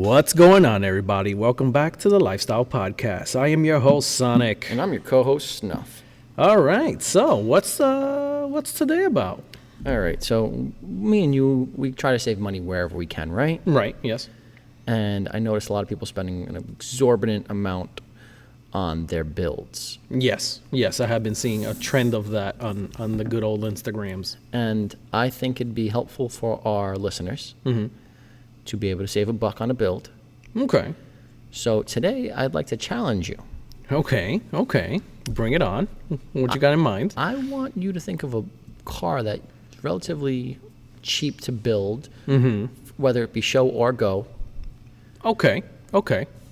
What's going on, everybody? Welcome back to the Lifestyle Podcast. I am your host, Sonic. And I'm your co-host, Snuff. All right, so what's today about? All right, so me and you, we try to save money wherever we can, right? Right, yes. And I noticed a lot of people spending an exorbitant amount on their builds. Yes, I have been seeing a trend of that on the good old Instagrams. And I think it'd be helpful for our listeners to be able to save $1 on a build. Okay. So today, I'd like to challenge you. Okay. Bring it on. What you got in mind? I want you to think of a car that's relatively cheap to build, whether it be show or go. Okay.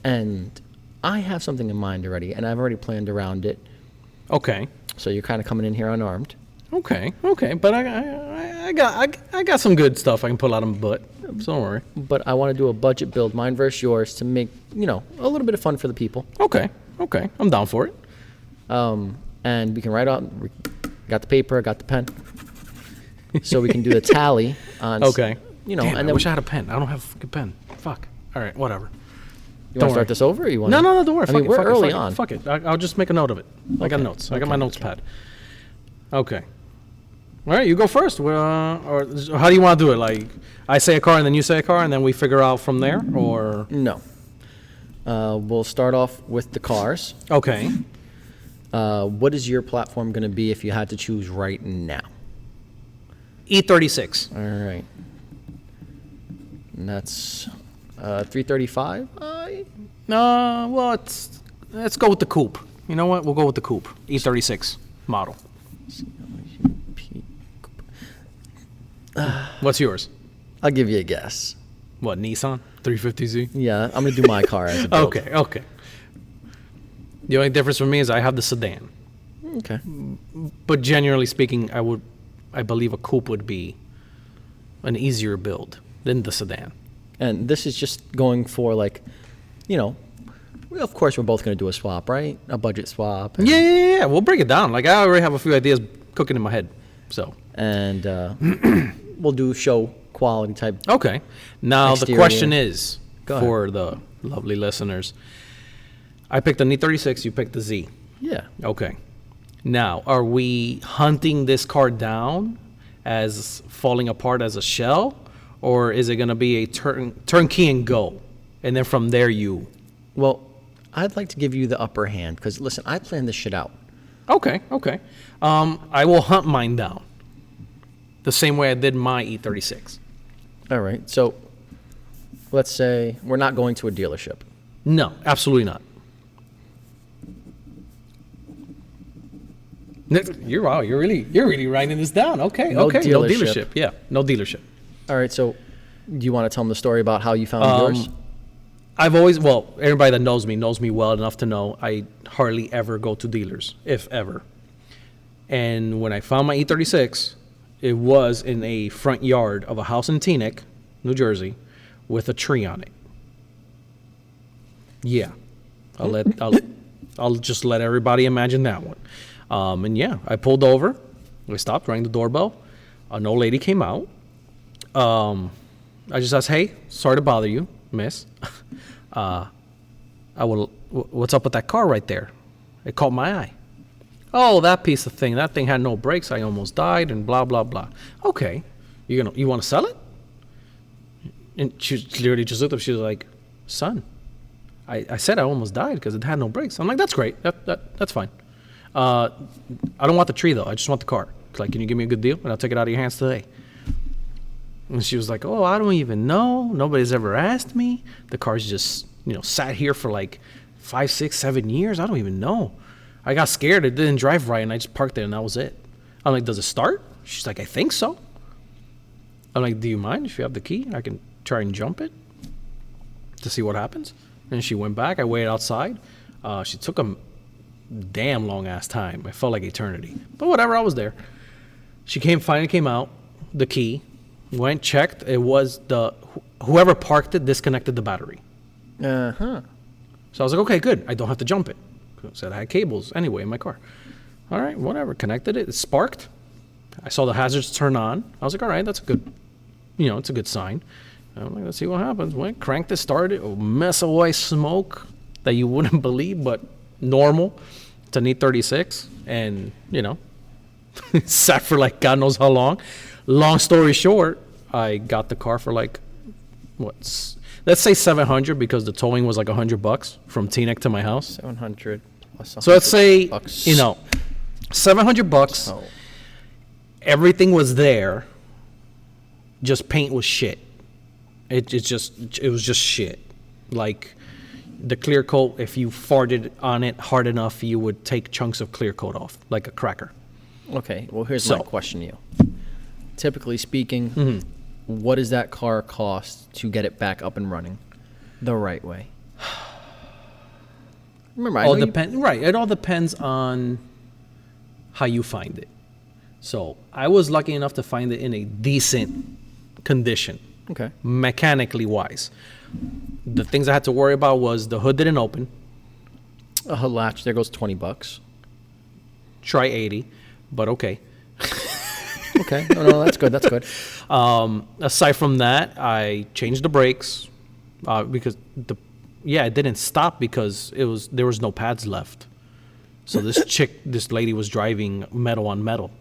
And I have something in mind already, and I've already planned around it. Okay. So you're kind of coming in here unarmed. Okay. But I got some good stuff I can pull out of my butt. So don't worry. But I want to do a budget build, mine versus yours, to make, a little bit of fun for the people. Okay. I'm down for it. And we can write out, got the paper, got the pen. So we can do the tally on, Okay. and Damn, then I wish I had a pen. I don't have a fucking pen. Fuck. All right, whatever. You want to start this over, or you want? No, don't worry. I mean, we're early on. Fuck it. I'll just make a note of it. I got notes. I got my notes pad. Okay. All right, you go first. Or how do you want to do it? Like, I say a car and then you say a car and then we figure out from there, or? No. We'll start off with the cars. Okay. What is your platform going to be if you had to choose right now? E36. All right. And that's 335. Well, let's go with the coupe. You know what? We'll go with the coupe. E36 model. What's yours? I'll give you a guess. What, Nissan 350Z? Yeah, I'm going to do my car as a build. Okay. The only difference for me is I have the sedan. Okay. But generally speaking, I believe a coupe would be an easier build than the sedan. And this is just going for of course we're both going to do a swap, right? A budget swap. Yeah. We'll break it down. Like, I already have a few ideas cooking in my head. So. And we'll do show quality type. Okay. Now exterior. The question is, Go ahead. for the lovely listeners, I picked an E36, you picked the Z. Yeah. Okay. Now, are we hunting this car down as falling apart as a shell? Or is it going to be a turnkey and go? And then from there Well, I'd like to give you the upper hand because, listen, I planned this shit out. Okay. I will hunt mine down the same way I did my E36. All right. So let's say we're not going to a dealership. No, absolutely not. You're really writing this down. Okay. No No dealership. Yeah, no dealership. All right. So do you want to tell them the story about how you found yours? Everybody that knows me well enough to know I hardly ever go to dealers, if ever. And when I found my E36, it was in a front yard of a house in Teaneck, New Jersey, with a tree on it. Yeah, I'll just let everybody imagine that one. And yeah, I pulled over, I stopped, rang the doorbell. An old lady came out. I just asked, "Hey, sorry to bother you, miss. What's up with that car right there? It caught my eye." "Oh, that piece of thing. That thing had no brakes. I almost died," and blah blah blah. "Okay, you want to sell it?" And she literally just looked up. She was like, "Son, I said I almost died because it had no brakes." I'm like, "That's great. That's fine. I don't want the tree though. I just want the car. Like, can you give me a good deal and I'll take it out of your hands today?" And she was like, "Oh, I don't even know. Nobody's ever asked me. The car's just, sat here for like 5, 6, 7 years. I don't even know. I got scared. It didn't drive right, and I just parked it, and that was it." I'm like, "Does it start?" She's like, "I think so." I'm like, "Do you mind if you have the key? I can try and jump it to see what happens." And she went back. I waited outside. She took a damn long-ass time. It felt like eternity. But whatever, I was there. She finally came out, the key. Went, checked. It was whoever parked it disconnected the battery. Uh-huh. So I was like, okay, good. I don't have to jump it. Said I had cables anyway in my car. All right, whatever. Connected it. It sparked. I saw the hazards turn on. I was like, all right, that's a good, it's a good sign. I'm like, let's see what happens. Went, cranked it, started, a mess of white smoke that you wouldn't believe, but normal. It's an E36, and sat for like God knows how long. Long story short, I got the car for like let's say $700 because the towing was like $100 from Teaneck to my house. 700 plus. So let's say $100. $700. Oh. Everything was there. Just paint was shit. It was just shit. Like the clear coat, if you farted on it hard enough, you would take chunks of clear coat off like a cracker. Okay, well, here's my question to you. Typically speaking, what does that car cost to get it back up and running the right way? Remember, It all depends on how you find it. So I was lucky enough to find it in a decent condition, Okay. mechanically wise. The things I had to worry about was the hood didn't open. A hood latch, there goes $20. Try 80, but okay. Okay, no, that's good. That's good. Aside from that, I changed the brakes because it didn't stop because there was no pads left. So this lady was driving metal on metal.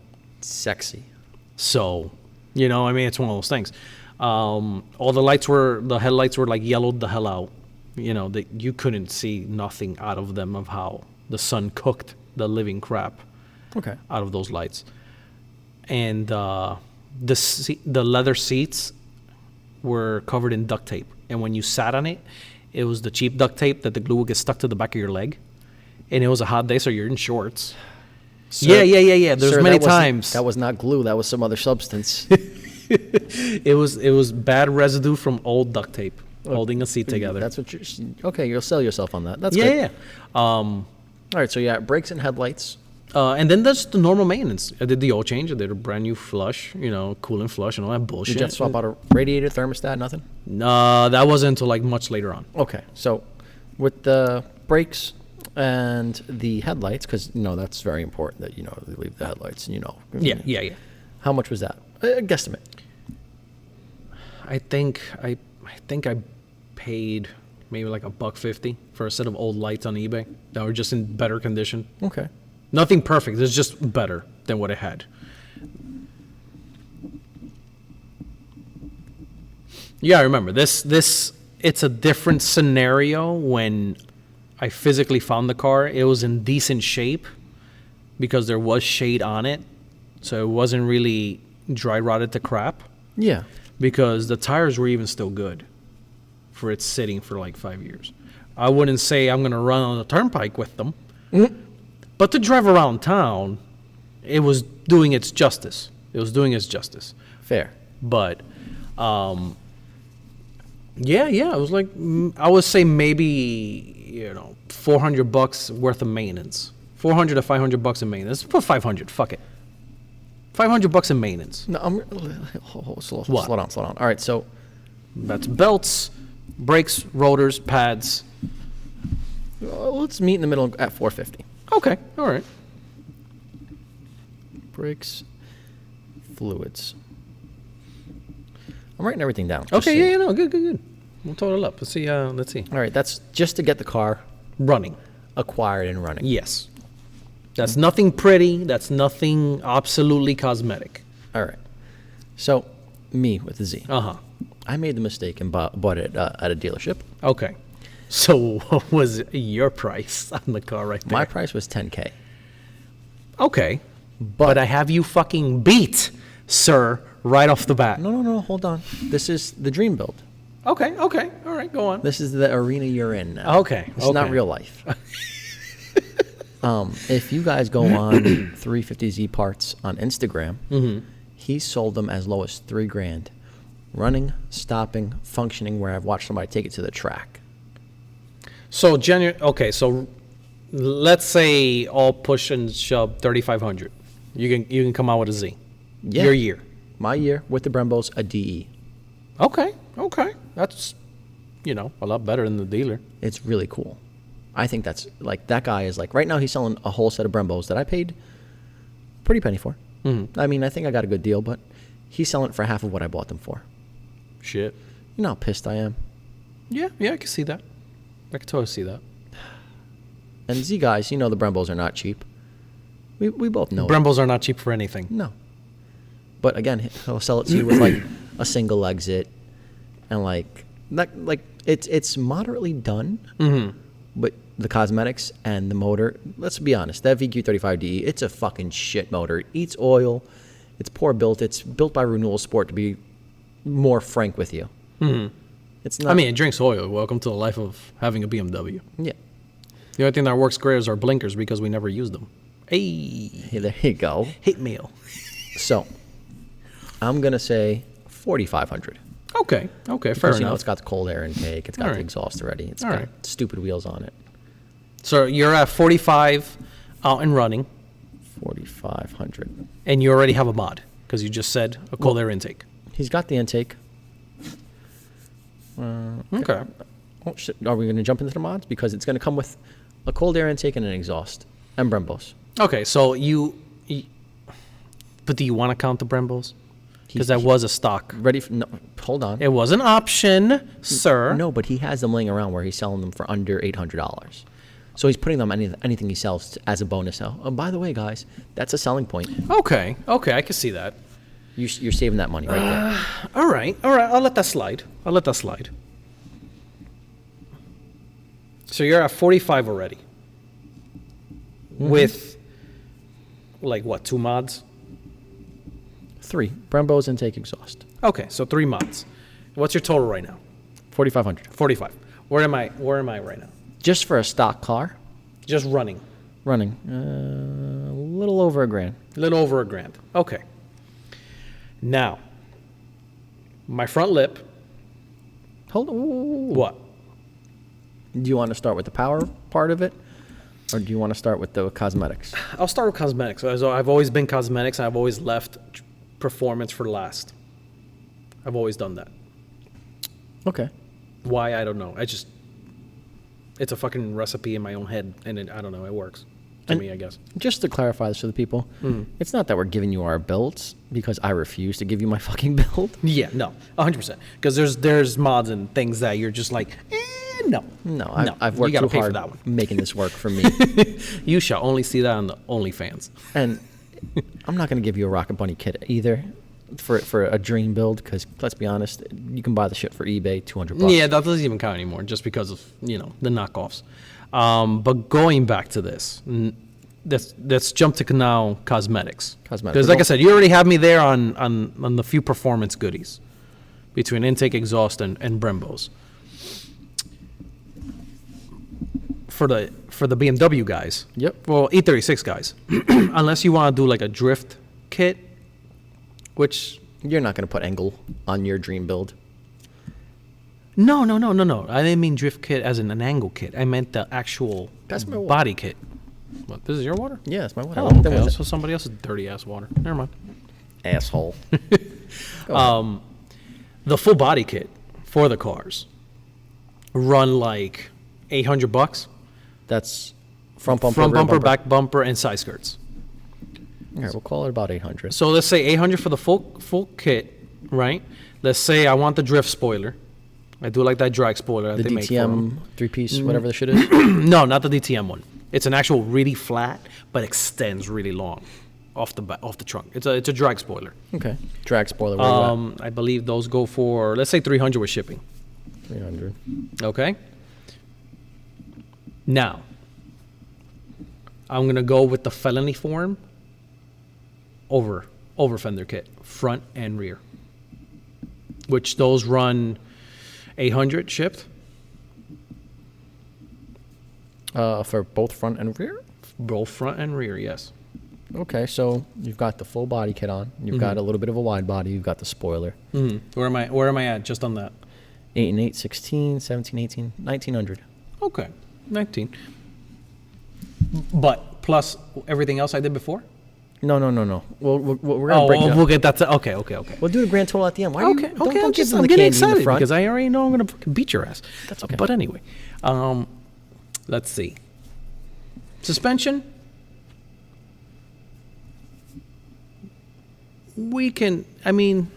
Sexy. So, it's one of those things. All the headlights were like yellowed the hell out. That you couldn't see nothing out of them of how the sun cooked the living crap Okay. out of those lights. And the leather seats were covered in duct tape. And when you sat on it, it was the cheap duct tape that the glue would get stuck to the back of your leg. And it was a hot day, so you're in shorts. Sir, Yeah. There's sir, many that wasn't- times. That was not glue. That was some other substance. It was bad residue from old duct tape holding a seat together. That's what you're... Okay, you'll sell yourself on that. That's yeah, good. yeah. All right, so yeah, brakes and headlights. And then there's the normal maintenance. I did the oil change. I did a brand new flush, coolant flush and all that bullshit. Did you have to swap out a radiator, thermostat, nothing? No, that wasn't until like much later on. Okay, so with the brakes and the headlights, because that's very important that they leave the headlights. Yeah. How much was that? A guesstimate. I think I paid maybe like $150 for a set of old lights on eBay that were just in better condition. Okay. Nothing perfect. It's just better than what it had. Yeah, I remember this. It's a different scenario when I physically found the car. It was in decent shape because there was shade on it, so it wasn't really dry rotted to crap. Yeah. Because the tires were even still good for it sitting for like 5 years. I wouldn't say I'm going to run on the turnpike with them. But to drive around town, it was doing its justice. Fair. But, yeah, it was like, I would say maybe, $400 worth of maintenance. $400 to $500 in maintenance. Put 500, fuck it. $500 in maintenance. No, slow down. All right, so That's belts, brakes, rotors, pads. let's meet in the middle at 450. Okay, all right. Brakes, fluids. I'm writing everything down. just Okay, so- yeah, no, good. We'll total up. Let's see. All right, that's just to get the car Running. acquired and running. Yes. That's nothing pretty. That's nothing absolutely cosmetic. All right. So, me with the Z. Uh-huh. I made the mistake and bought it at a dealership. Okay. So what was your price on the car right there? My price was $10K. Okay. But I have you fucking beat, sir, right off the bat. No, hold on. This is the dream build. Okay. All right, go on. This is the arena you're in now. Okay. It's not real life. If you guys go on 350Z Parts on Instagram, he sold them as low as $3,000. Running, stopping, functioning, where I've watched somebody take it to the track. So so let's say all push and shove 3,500. You can come out with a Z. Yeah. Your year. My year with the Brembos, a DE. Okay. That's a lot better than the dealer. It's really cool. I think that's like that guy is like right now he's selling a whole set of Brembos that I paid pretty penny for. I mean, I think I got a good deal, but he's selling it for half of what I bought them for. Shit. You know how pissed I am. Yeah, I can see that. I can totally see that. And Z guys, you know the Brembos are not cheap. We both know it. Brembos are not cheap for anything. No. But again, he'll sell it to you with like a single exit, and like it's moderately done. Mm-hmm. But the cosmetics and the motor, let's be honest, that VQ35DE, it's a fucking shit motor. It eats oil. It's poor built. It's built by Renewal Sport, to be more frank with you. Mm-hmm. It's not. I mean, it drinks oil. Welcome to the life of having a BMW. Yeah. The only thing that works great is our blinkers because we never use them. Hey, Hey, there you go. hate mail. So, I'm gonna say 4,500. Okay, fair Because, you know, enough. it's got the cold air intake. It's got All the right. exhaust already. It's All got right. stupid wheels on it. So you're at 45 out and running, 4,500. and you already have a mod because you just said a cold air intake. He's got the intake. Okay. Oh, shit. Are we going to jump into the mods? Because it's going to come with a cold air intake and an exhaust. And Brembos. Okay, so but do you want to count the Brembos? Because that was a stock. Ready for... No, hold on. It was an option, sir. No, but he has them laying around where he's selling them for under $800. So he's putting them anything he sells as a bonus sell. Oh, by the way, guys, that's a selling point. Okay, I can see that. You're saving that money right there. All right. I'll let that slide. So you're at 45 already. With, like, what, 2 mods? 3. Brembos intake exhaust. Okay, so 3 mods. What's your total right now? 4,500. 45. Where am I right now? Just for a stock car, Just running. running a little over $1,000. A little over $1,000. Okay. Now, my front lip. Hold on. What? Do you want to start with the power part of it, or do you want to start with the cosmetics? I'll start with cosmetics. I've always been cosmetics, and I've always left performance for last. I've always done that. Okay. Why, I don't know. It's a fucking recipe in my own head, and I don't know, it works to And- me, I guess. Just to clarify this for the people, it's not that we're giving you our builds because I refuse to give you my fucking build. Yeah, no, 100%. Because there's mods and things that you're just like, no. No, No, I've you worked gotta too pay for hard that one. making this work for me. You shall only see that on the OnlyFans. And I'm not going to give you a Rocket Bunny kit either for a dream build because, let's be honest, you can buy the shit for eBay, $200. Yeah, that doesn't even count anymore, just because of, the knockoffs. But going back to this, let's jump to now cosmetics. Cosmetics. Because like I said, you already have me there on the few performance goodies between intake, exhaust, and Brembos. For the BMW guys. Yep. Well, E36 guys. Unless you want to do like a drift kit, which You're not going to put angle on your dream build. No. I didn't mean drift kit as in an angle kit. I meant the actual That's my water. body kit. What? This is your water? Yeah, it's my water. Oh, What okay. was So somebody else's dirty ass water. Never mind. it? Asshole. Go ahead. The full body kit for the cars run like $800. That's front bumper, Front rear bumper, back bumper, and side skirts. All right, we'll call it about 800. So let's say 800 for the full kit, right? Let's say I want the drift spoiler. I do like that drag spoiler that The they make for 'em. DTM 3-piece, whatever the shit is. No, not the DTM one. It's an actual really flat, but extends really long off the trunk. It's a drag spoiler. Okay. Drag spoiler. Where you I believe those go for, let's say 300 with shipping. at? 300. Okay. Now, I'm gonna go with the felony form over fender kit, front and rear, which those run 800 shipped. For both front and rear? Both front and rear, yes. Okay, so you've got the full body kit on. You've got a little bit of a wide body. You've got the spoiler. Where am I at just on that? 8 and 8, 16, 17, 18, 1900. Okay, 19. But plus everything else I did before. No. We're gonna break it up. We'll get that. Okay. We'll do the grand total at the end. Why Okay, do you, don't I'm give them I'm the getting candy in the excited front? because I already know I'm gonna fucking beat your ass. That's okay. But anyway, let's see. Suspension. We can. I mean,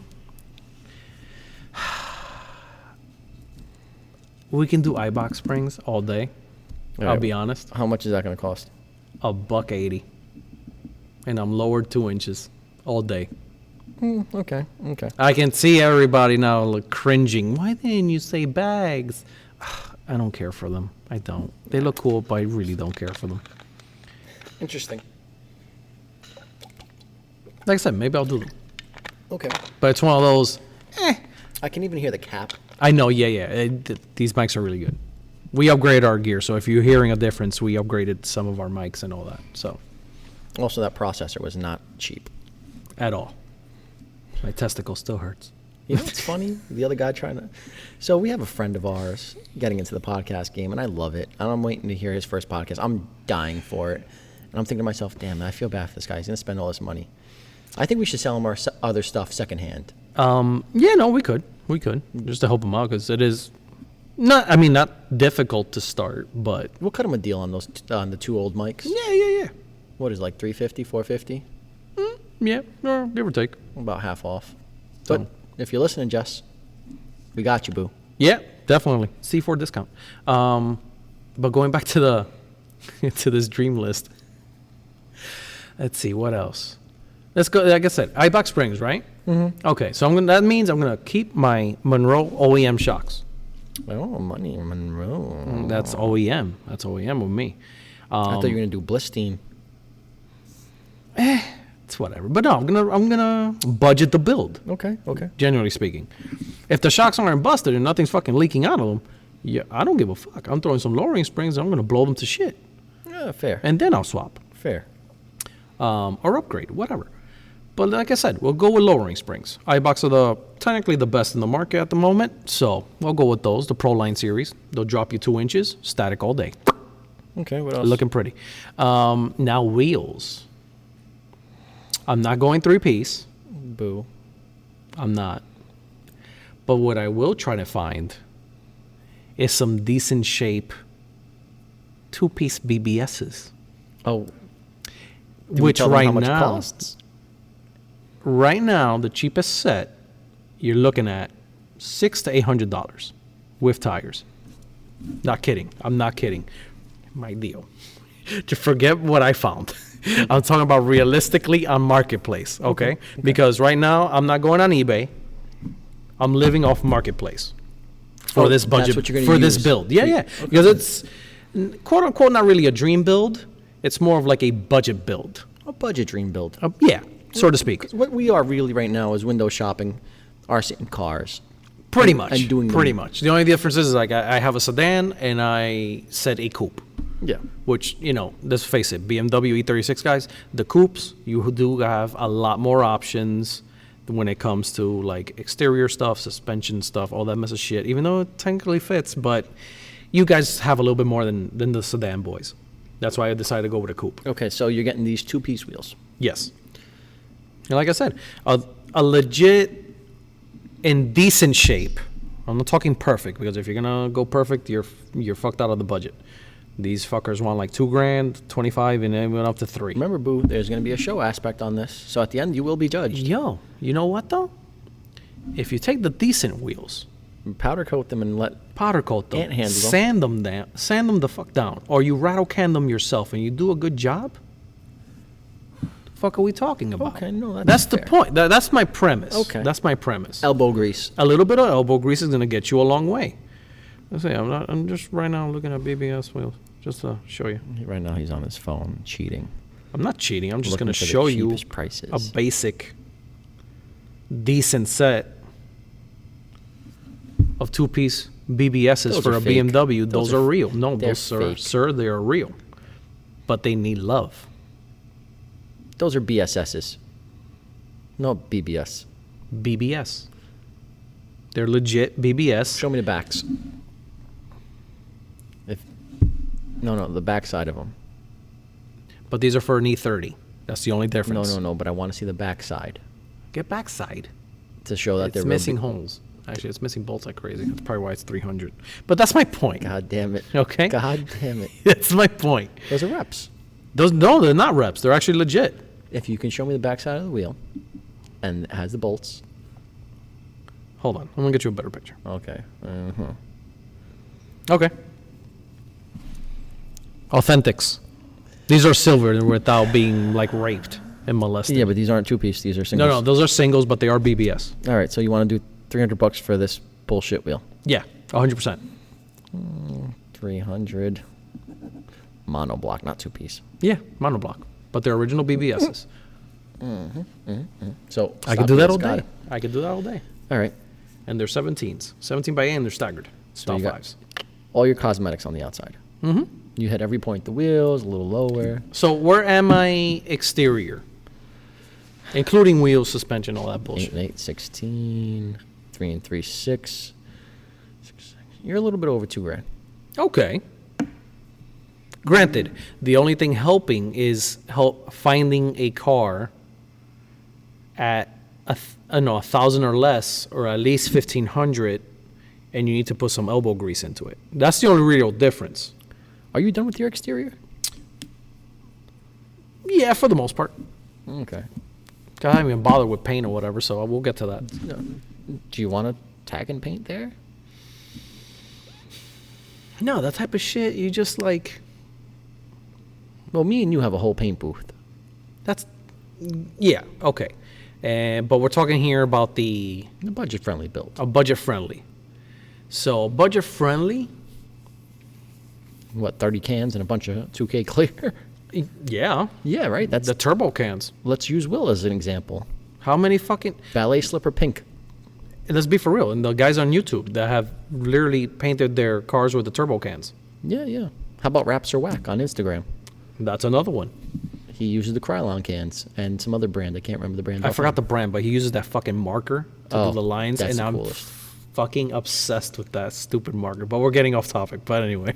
We can do iBox springs all day. All I'll right. be honest. How much is that going to cost? $180. And I'm lowered 2 inches all day. Okay. I can see everybody now cringing. Why didn't you say bags? I don't care for them. I don't. They look cool, but I really don't care for them. Interesting. Like I said, maybe I'll do them. Okay. But it's one of those, I can even hear the cap. I know, yeah. These mics are really good. We upgraded our gear, so if you're hearing a difference, we upgraded some of our mics and all that. So, Also, that processor was not cheap. at all. My testicle still hurts. You know what's funny? The other guy trying to... So we have a friend of ours getting into the podcast game, and I love it. And I'm waiting to hear his first podcast. I'm dying for it. And I'm thinking to myself, damn, I feel bad for this guy. He's going to spend all this money. I think we should sell him our other stuff secondhand. Yeah, no, we could. We could. Just to help him out, because it is not difficult to start, but... We'll cut him a deal on those on the 2 old mics. Yeah. What is it, like $350, $450? Yeah, or give or take. About half off. So- But if you're listening, Jess, we got you, boo. Yeah, definitely. C4 discount. But going back to the to this dream list. Let's see, what else? Let's go, like I said, iBox Springs, right? Mm-hmm. Okay, so that means I'm going to keep my Monroe OEM shocks. Oh, money, Monroe. That's OEM. That's OEM with me. I thought you were going to do Blistein. It's whatever. But no, I'm gonna budget the build. Okay. Generally speaking, if the shocks aren't busted and nothing's fucking leaking out of them, yeah, I don't give a fuck. I'm throwing some lowering springs and I'm gonna blow them to shit, Yeah, fair. and then I'll swap Fair. or upgrade, whatever. But like I said, we'll go with lowering springs. iBox are technically the best in the market at the moment, so we'll go with those. The Pro Line series, they'll drop you 2 inches, static all day, Okay, what else? looking pretty. Now wheels. I'm not going 3-piece. Boo. I'm not. But what I will try to find is some decent shape 2-piece BBSs. Oh. Did we Which tell them right how much it now, costs? the cheapest set, you're looking at $600 to $800 with tires. Not kidding. I'm not kidding. My deal. To forget what I found. I'm talking about realistically on Marketplace, okay? Because right now I'm not going on eBay. I'm living off Marketplace for this budget, that's what you're gonna for this use. build. Yeah. Because it's quote unquote not really a dream build. It's more of like a budget build. A budget dream build. Yeah, so to speak. What we are really right now is window shopping our same cars. Pretty and- much. and doing them. pretty much. The only difference is like I have a sedan and I said a coupe. Yeah. Which, let's face it, BMW E36 guys, the coupes, you do have a lot more options when it comes to like exterior stuff, suspension stuff, all that mess of shit, even though it technically fits, but you guys have a little bit more than the sedan boys. That's why I decided to go with a coupe. Okay, so you're getting these 2-piece wheels. Yes. And like I said, a legit in decent shape. I'm not talking perfect, because if you're gonna go perfect, you're fucked out of the budget. These fuckers want like $2,000, 25, and then went up to 3. Remember, boo, there's going to be a show aspect on this. So at the end, you will be judged. Yo, you know what though? If you take the decent wheels, Powder coat them and let... powder coat them, Can't handle them. sand them the fuck down, or you rattle can them yourself, and you do a good job. The fuck are we talking about? Okay, no, that's the fair. point. That's my premise. Okay. That's my premise. Elbow grease. A little bit of elbow grease is gonna get you a long way. Let's say I'm just right now looking at BBS wheels just to show you. Right now, he's on his phone cheating. I'm not cheating. I'm just Looking gonna for the show you cheapest prices. a basic, decent set of 2-piece BBSs Those for are a fake. BMW. Those Those are are real. No, they're those are, fake. sir, they are real. But they need love. Those are BSSs. No, BBS. BBS. They're legit BBS. Show me the backs. No, the back side of them. But these are for an E30. That's the only difference. No, but I want to see the back side Get backside. to show that It's they're missing real. holes. Actually, it's missing bolts like crazy. That's probably why it's 300. But that's my point. God damn it. Okay. God damn it. That's my point. Those are reps. No, they're not reps. They're actually legit. If you can show me the back side of the wheel and it has the bolts. Hold on. I'm going to get you a better picture. Okay. Okay. Authentics. These are silver without being like raped and molested. Yeah, but these aren't two-piece. These are singles. No, those are singles, but they are BBS. All right, so you want to do $300 for this bullshit wheel? Yeah, 100%. 300 monoblock, not two-piece. Yeah, monoblock, but they're original BBSs. So I could do that all day. I could do that all day. All right. And they're 17s. 17 by 8 and they're staggered. So Style you got 5s. all your cosmetics on the outside. Mm-hmm. You hit every point. The wheels, a little lower. So where am I exterior? Including wheels, suspension, all that 8 bullshit. and 8, 16. 3 and 3, 6. You're a little bit over $2,000. Okay. Granted, the only thing helping is finding a car at $1,000 or less, or at least $1,500, and you need to put some elbow grease into it. That's the only real difference. Are you done with your exterior? Yeah, for the most part. Okay. 'Cause I haven't even bothered with paint or whatever, so we'll get to that. Do you want to tag and paint there? No, that type of shit, you just like, Well, me and you have a whole paint booth. that's, yeah, okay. But we're talking here about The budget-friendly build. a budget friendly. So budget friendly, What, 30 cans and a bunch of 2K clear? yeah. Yeah, right. That's The turbo cans. Let's use Will as an example. How many fucking, Ballet slipper pink. let's be for real, and the guys on YouTube that have literally painted their cars with the turbo cans. Yeah, yeah. How about Raps or Whack on Instagram? That's another one. He uses the Krylon cans and some other brand. I can't remember the brand. I forgot the brand, but he uses that fucking marker to Oh, do the lines, that's and the I'm coolest. fucking obsessed with that stupid marker. But we're getting off topic. But anyway,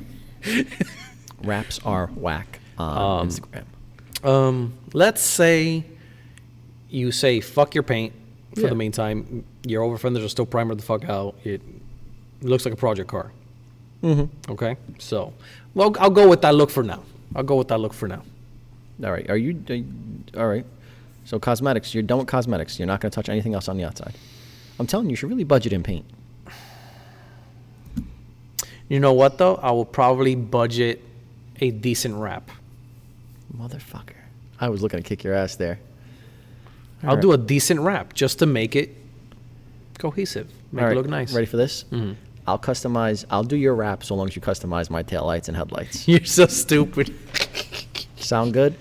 Raps are Whack on Instagram. let's say you say fuck your paint for Yeah. the meantime. Your over fenders are still primered the fuck out. It looks like a project car. Mm-hmm. Okay, so well, I'll go with that look for now. All right. All right. So cosmetics. You're done with cosmetics. You're not going to touch anything else on the outside. I'm telling you, you should really budget in paint. You know what though? I will probably budget a decent wrap. Motherfucker. I was looking to kick your ass there. I'll do a decent wrap just to make it cohesive, make All it right, look nice. Ready for this? Mm-hmm. I'll do your wrap so long as you customize my taillights and headlights. You're so stupid. Sound good?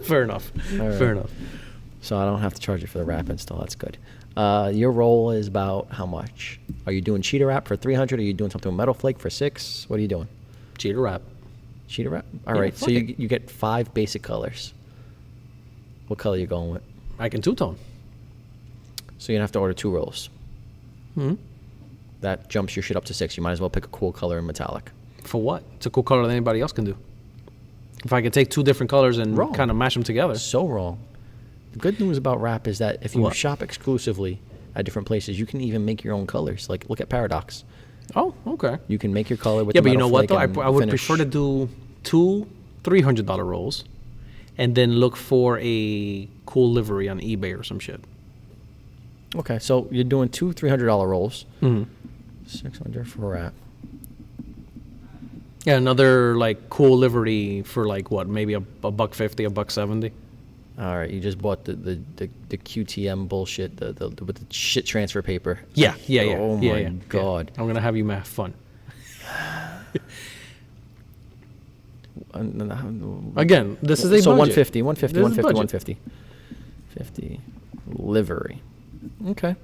Fair enough. right. Fair enough. So I don't have to charge you for the wrap install. That's good. Your roll is about how much? Are you doing cheetah wrap for 300? Are you doing something with metal flake for 6? What are you doing? Cheetah wrap. Cheetah wrap? All Yeah, right. So fuck you it. you get 5 basic colors. What color you going with? I can two-tone. So you're gonna have to order 2 rolls. That jumps your shit up to 6. You might as well pick a cool color in metallic. For what? It's a cool color that anybody else can do. If I can take 2 different colors and Wrong. kind of mash them together. So wrong. The good news about wrap is that if you What? shop exclusively at different places, you can even make your own colors. Like look at Paradox. Oh, okay. You can make your color with Yeah, the but you know metal what flake though? I and would finish. prefer to do 2 $300 rolls and then look for a cool livery on eBay or some shit. Okay, so you're doing 2 $300 rolls. Mm-hmm. 600 for wrap. Yeah, another like cool livery for like what? Maybe a $1.50, $1.70. All right, you just bought the QTM bullshit, the with the shit transfer paper. Yeah. Oh yeah, my yeah. god. I'm gonna have you have fun. Again, this is a so budget. 150, 150, This is 150, budget. 150. 50 livery. Okay.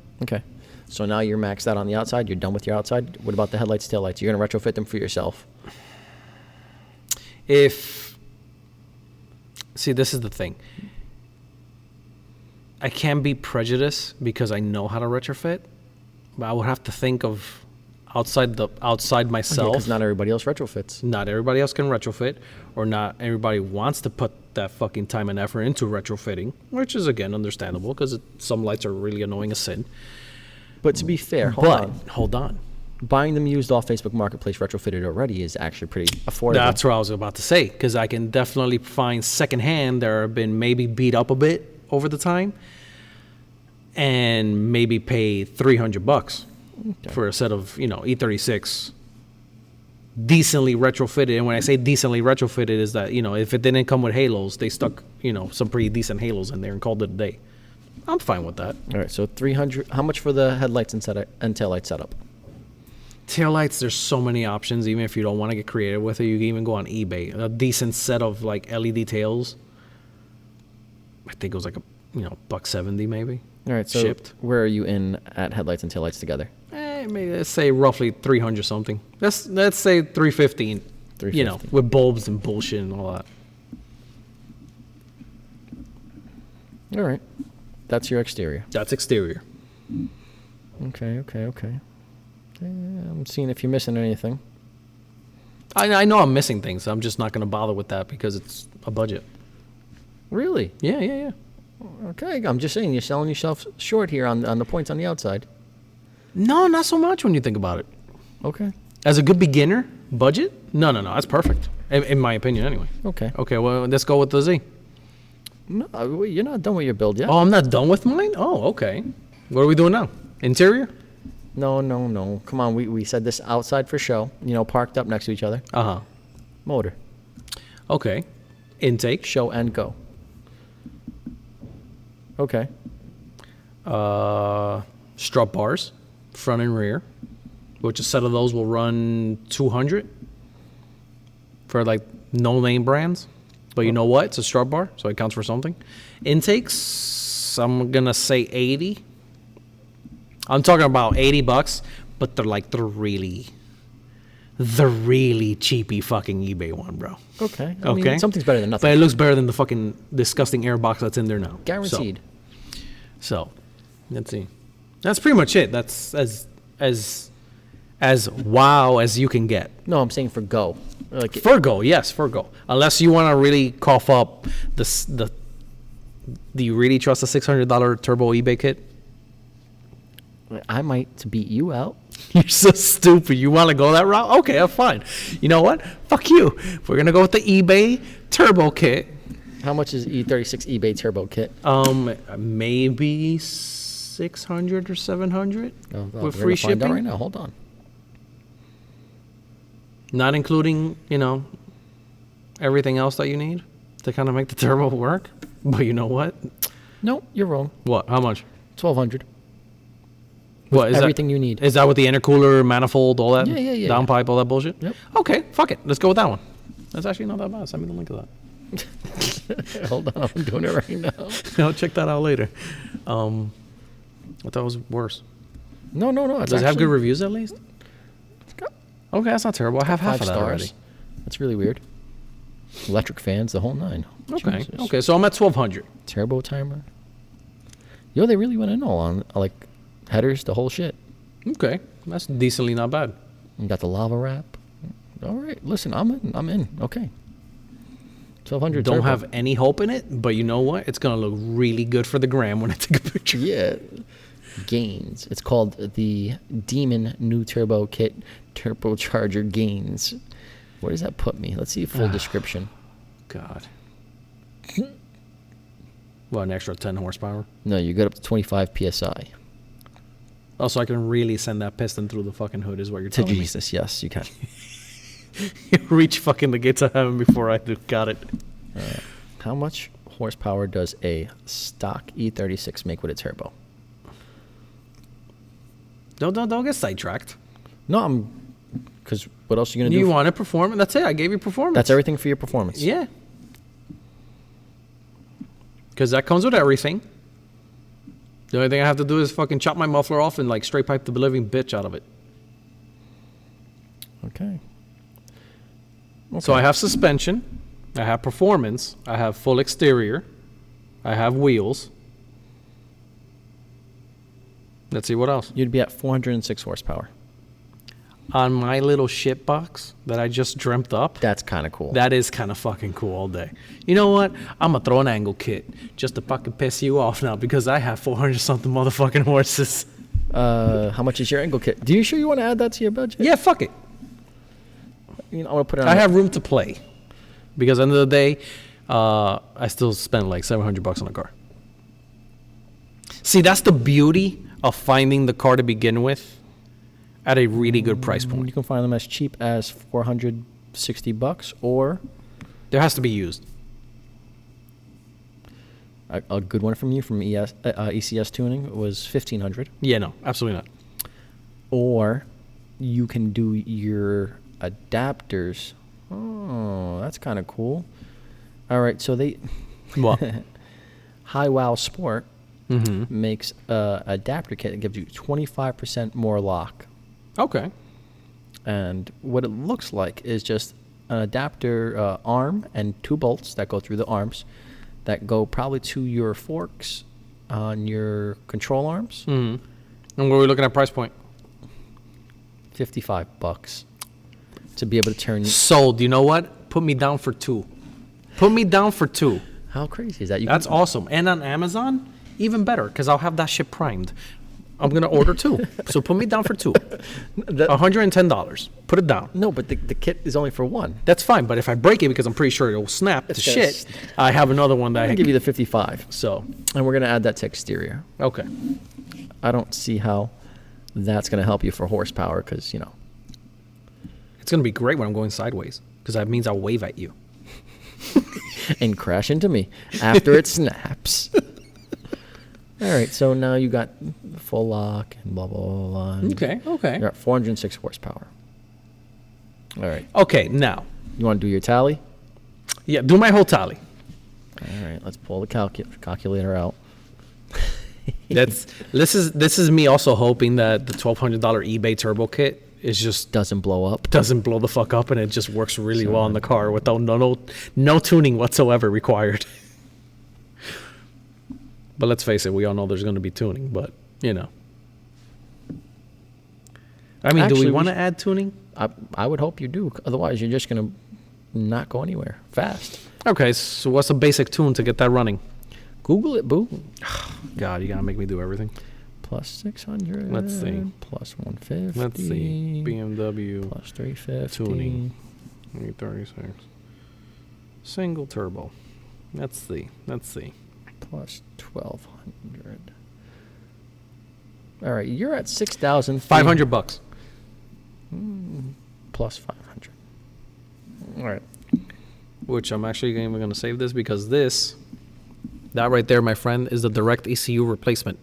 So now you're maxed out on the outside. You're done with your outside. What about the headlights, taillights? You're gonna retrofit them for yourself. See, this is the thing. I can be prejudiced because I know how to retrofit, but I would have to think of outside myself. Because not everybody else retrofits. Not everybody else can retrofit, or not everybody wants to put that fucking time and effort into retrofitting, which is again understandable because some lights are really annoying as sin. But to be fair, Hold on. buying them used off Facebook Marketplace retrofitted already is actually pretty affordable. That's what I was about to say, because I can definitely find secondhand that have been maybe beat up a bit over the time, and maybe pay $300 for a set of E36 decently retrofitted. And when I say decently retrofitted, is that, you know, if it didn't come with halos, they stuck, you know, some pretty decent halos in there and called it a day. I'm fine with that. All right, so 300. How much for the headlights and taillight setup? Taillights, there's so many options. Even if you don't want to get creative with it, you can even go on eBay. A decent set of like LED tails, I think it was like a, you know, $170 maybe. All right, so shipped. where are you in at headlights and taillights together? Maybe let's say roughly 300 something. Let's say 315. You know, 350. with bulbs and bullshit and all that. All right, that's your exterior. That's exterior. Okay. I'm seeing if you're missing anything. I know I'm missing things. I'm just not going to bother with that because it's a budget. Really? Yeah. Okay, I'm just saying you're selling yourself short here on the points on the outside. No, not so much when you think about it. Okay. As a good beginner, budget? No. That's perfect. In my opinion, anyway. Okay. Okay, well, let's go with the Z. No, you're not done with your build yet. Oh, I'm not done with mine? Oh, okay. What are we doing now? Interior? No. Come on, we said this outside for show. You know, parked up next to each other. Uh-huh. Motor. Okay. Intake. Show and go. Okay. Strut bars, front and rear, which a set of those will run 200 for like no-name brands. But you know what? It's a strut bar, so it counts for something. Intakes, I'm going to say 80. I'm talking about $80, but they're like the really cheapy fucking eBay one, bro. Okay. I Okay. mean, something's better than nothing. But it looks better than the fucking disgusting air box that's in there now. Guaranteed. So let's see. That's pretty much it. That's as wow as you can get. No, I'm saying for go. Like Furgo, yes, Furgo. Unless you want to really cough up the. Do you really trust a $600 turbo eBay kit? I might to beat you out. You're so stupid. You want to go that route? Okay, I'm fine. You know what? Fuck you. We're gonna go with the eBay turbo kit. How much is E36 eBay turbo kit? Maybe 600 or 700 with we're free gonna find out shipping. right now. Hold on. Not including, you know, everything else that you need to kind of make the turbo work. But you know what? No, you're wrong. What? How much? 1,200. What is Everything you need. Is that with the intercooler, manifold, all that? Yeah. Downpipe, all that bullshit? Yep. Okay, fuck it. Let's go with that one. That's actually not that bad. Send me the link of that. Hold on, I'm doing it right now. I'll check that out later. I thought it was worse. No. Does it have good reviews at least? Okay, that's not terrible. I have half 5 of that stars. already. That's really weird. Electric fans, the whole 9. Okay. Jesus. Okay, so I'm at 1,200. Turbo timer. Yo, they really went in all on like headers, the whole shit. Okay, that's decently not bad. You got the lava wrap. All right, listen, I'm in. Okay. 1,200. Don't turbo. have any hope in it, but you know what? It's gonna look really good for the gram when I take a picture. Yeah. Gains. It's called the Demon New Turbo Kit Turbocharger Gains. Where does that put me? Let's see a full description. God. What, an extra 10 horsepower? No, you get up to 25 psi. Oh, so I can really send that piston through the fucking hood is what you're To telling Jesus, yes, you can. me. Reach fucking the gates of heaven before I do. Got it. How much horsepower does a stock E36 make with a turbo? Don't get sidetracked. No, because what else are you gonna do? You want to perform? That's it. I gave you performance. That's everything for your performance. Yeah. Because that comes with everything. The only thing I have to do is fucking chop my muffler off and like straight pipe the living bitch out of it. Okay. So I have suspension, I have performance, I have full exterior, I have wheels. Let's see what else. You'd be at 406 horsepower. On my little shit box that I just dreamt up, That's kind of cool. that is kind of fucking cool all day. You know what? I'm gonna throw an angle kit just to fucking piss you off now because I have 400 something motherfucking horses. How much is your angle kit? Do you sure you want to add that to your budget? Yeah, fuck it. You know, I'm gonna put it on. I have room to play because at the end of the day, I still spend like $700 on a car. See, that's the beauty of finding the car to begin with at a really good price You point. can find them as cheap as $460, or There has to be used. a good one from you from ECS Tuning was $1,500. Yeah, no, absolutely not. Or you can do your adapters. Oh, that's kind of cool. All right, so they What? High Wow Sport Mm-hmm. makes a adapter kit that gives you 25% more lock. Okay. And what it looks like is just an adapter arm and 2 bolts that go through the arms that go probably to your forks on your control arms. Mm-hmm. And what are we looking at price point? $55 to be able to turn. Sold. You know what? Put me down for 2. Put me down for 2. How crazy is that? That's awesome. And on Amazon, even better, because I'll have that shit primed. I'm going to order 2. So put me down for 2. $110. Put it down. No, but the kit is only for 1. That's fine. But if I break it, because I'm pretty sure it'll snap to It's gonna shit, I have another one that I'm I gonna give you the 55, So, and we're gonna add that to exterior. okay. I don't see how that's gonna help you for horsepower, because It's going to be great when I'm going sideways, because that means I'll wave at you. and crash into me after it snaps. All right, so now you got full lock and blah blah blah. Blah, and Okay. You're at 406 horsepower. All right, Okay, now. you want to do your tally? Yeah, do my whole tally. All right, let's pull the calculator out. This is me also hoping that the $1,200 eBay turbo kit is just Doesn't blow up. doesn't blow the fuck up and it just works really well in the car without no tuning whatsoever required. But let's face it, we all know there's going to be tuning, but I mean, do Actually, we we want to sh- add tuning? I would hope you do. Otherwise, you're just gonna not go anywhere fast. Okay, so what's a basic tune to get that running? Google it, boo. God, you got to make me do everything. Plus 600. Let's see. Plus 150. Let's see. BMW Plus 350. tuning. 36. Single turbo. Let's see. Plus 1200. All right, you're at 6,000. $500. Plus 500. All right. Which I'm actually even going to save this because that right there, my friend, is the direct ECU replacement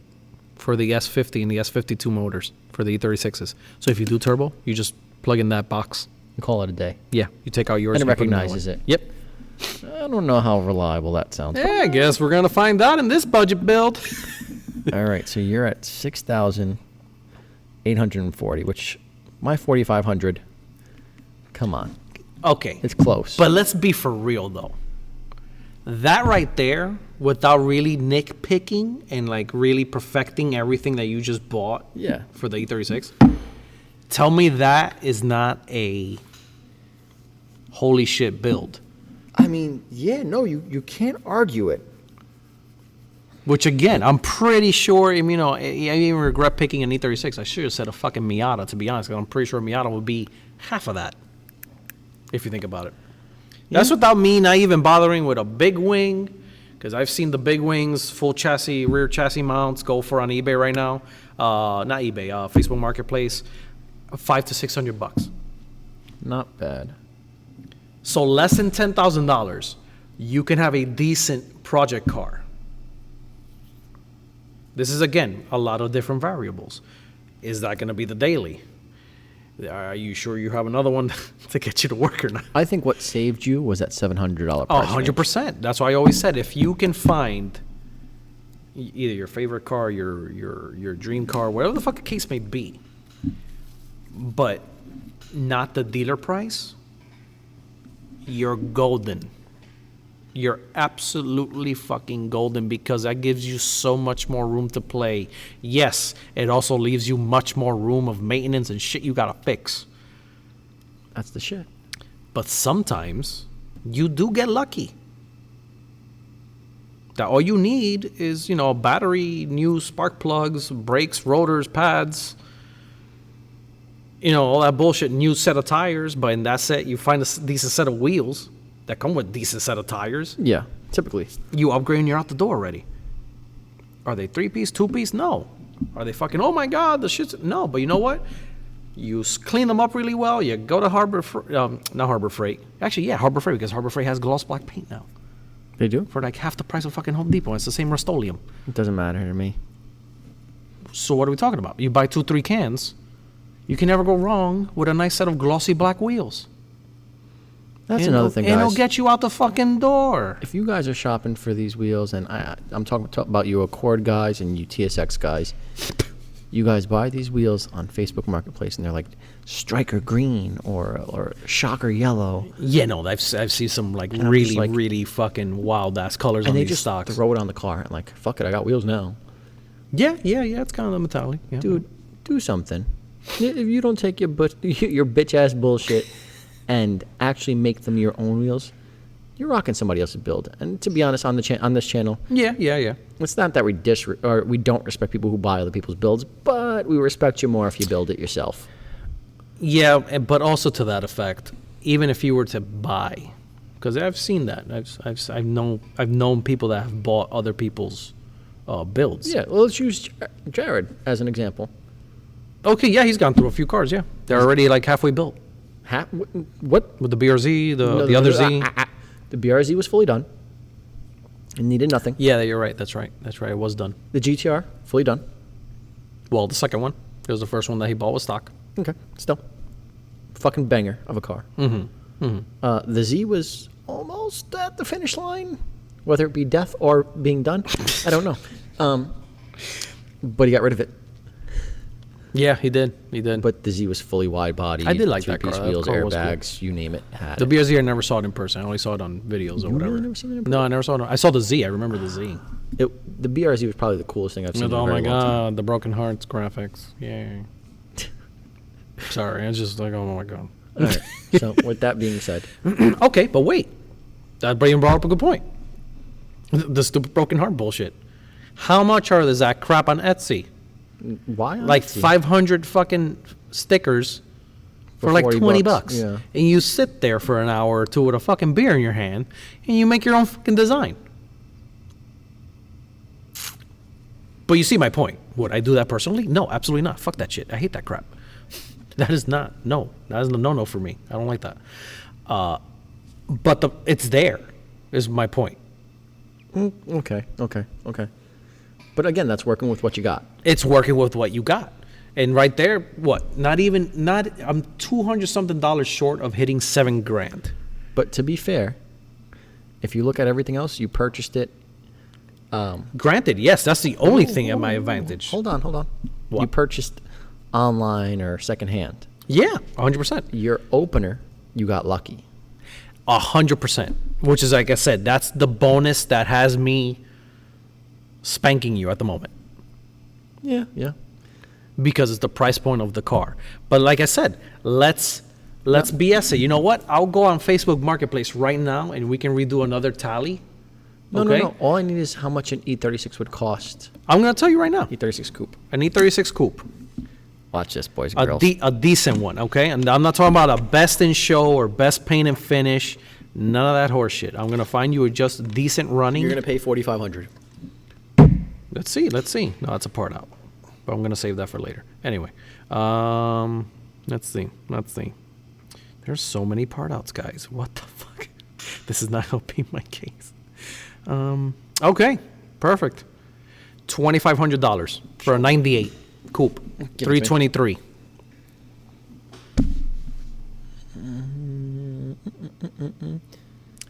for the S50 and the S52 motors for the E36s. So if you do turbo, you just plug in that box. And call it a day. Yeah, you take out yours. And it you put another recognizes one. it. Yep. I don't know how reliable that sounds. Yeah, I guess we're going to find out in this budget build. All right, so you're at 6,840, which my 4,500. Come on, Okay. it's close. But let's be for real, though. That right there, without really nitpicking and like really perfecting everything that you just bought yeah, for the E36, tell me that is not a holy shit build. I mean, yeah, no, you can't argue it. Which again, I'm pretty sure. I even regret picking an E36. I should have said a fucking Miata, to be honest. 'Cause I'm pretty sure Miata would be half of that, if you think about it. That's without me not even bothering with a big wing, because I've seen the big wings, full chassis, rear chassis mounts go for on eBay right now. Not eBay, Facebook Marketplace, $500 to $600. Not bad. So less than $10,000, you can have a decent project car. This is, again, a lot of different variables. Is that going to be the daily? Are you sure you have another one to get you to work or not? I think what saved you was that $700 Oh, price. 100%. That's why I always said, if you can find either your favorite car, your dream car, whatever the fuck the case may be, but not the dealer price, you're golden. You're absolutely fucking golden, because that gives you so much more room to play. Yes, it also leaves you much more room of maintenance and shit you gotta fix. That's the shit. But sometimes you do get lucky. That all you need is, a battery, new spark plugs, brakes, rotors, pads, all that bullshit, new set of tires. But in that set, you find a decent set of wheels that come with decent set of tires. Yeah, typically. You upgrade and you're out the door already. Are they 3-piece, 2-piece? No. Are they fucking, oh my God, the shit's... No, but you know what? clean them up really well. You go to not Harbor Freight. Actually, yeah, Harbor Freight, because Harbor Freight has gloss black paint now They do? for like half the price of fucking Home Depot. It's the same Rust-Oleum. It doesn't matter to me. So what are we talking about? You buy 2-3 cans. You can never go wrong with a nice set of glossy black wheels. That's another thing, And it'll guys. get you out the fucking door. If you guys are shopping for these wheels, and I'm talking about you Accord guys and you TSX guys, you guys buy these wheels on Facebook Marketplace, and they're like Striker Green or Shocker Yellow, Yeah, no, I've seen some like I'm really, just like- really fucking wild ass colors and on they these just stocks. throw it on the car and like, fuck it, I got wheels now. Yeah, it's kind of the mentality. Yeah. Dude, do something. If you don't take your bitch ass bullshit and actually make them your own wheels, you're rocking somebody else's build. And to be honest, on this channel, Yeah. it's not that we we don't respect people who buy other people's builds, but we respect you more if you build it yourself. Yeah, but also to that effect, even if you were to buy, because I've seen that. I've known people that have bought other people's builds. Yeah, well, let's use Jared as an example. Okay, yeah, he's gone through a few cars. Yeah, they're already like halfway built What? with the BRZ, No, the other Z. The BRZ was fully done. It needed nothing. Yeah, you're right. That's right. It was done. The GTR, fully done. Well, the second one, it was the first one that he bought was stock. Okay, still. Fucking banger of a car. The Z was almost at the finish line. Whether it be death or being done, I don't know. But he got rid of it. Yeah, he did. But the Z was fully wide body. I did like that three-piece car. That wheels, car was airbags, you name it. Had the it. BRZ, I never saw it in person. I only saw it on videos or whatever. really never seen it in No, I never saw it. I saw the Z. I remember the Z. The BRZ was probably the coolest thing I've seen. Oh in a my very long time. god, the Broken Hearts graphics. Yay. Sorry, it's just like, oh my god. All right. So with that being said, Okay, but wait. That brought up a good point. The stupid Broken Heart bullshit. How much are that crap on Etsy? why on Like Etsy? 500 fucking stickers for For like 40 20 bucks, bucks. yeah. And you sit there for an hour or two with a fucking beer in your hand and you make your own fucking design. But you see my point. Would I do that personally? No, absolutely not. Fuck that shit. I hate that crap. That is not. No. That is a no-no for me. I don't like that. But it's there, is my point. Okay. But again, that's working with what you got. It's working with what you got. And right there, what? I'm $200 something short of hitting $7,000. But to be fair, if you look at everything else, you purchased it. Granted, yes, that's the only thing at my advantage. Hold on. What? You purchased online or secondhand. Yeah, 100%. Your opener, you got lucky. 100%. Which is, like I said, that's the bonus that has me spanking you at the moment. Yeah. Because it's the price point of the car. But like I said, let's BS it. You know what? I'll go on Facebook Marketplace right now and we can redo another tally. No. All I need is how much an E36 would cost. I'm going to tell you right now. E36 coupe. An E36 Coupe. Watch this, boys and girls. A decent one, okay? And I'm not talking about a best in show or best paint and finish. None of that horse shit. I'm going to find you a just decent running. You're gonna pay $4,500. Let's see. No, that's a part out. But I'm going to save that for later. Anyway, let's see. There's so many part outs, guys. What the fuck? This is not helping my case. Okay, perfect. $2,500 for a 98 coupe, Give it to me. 323.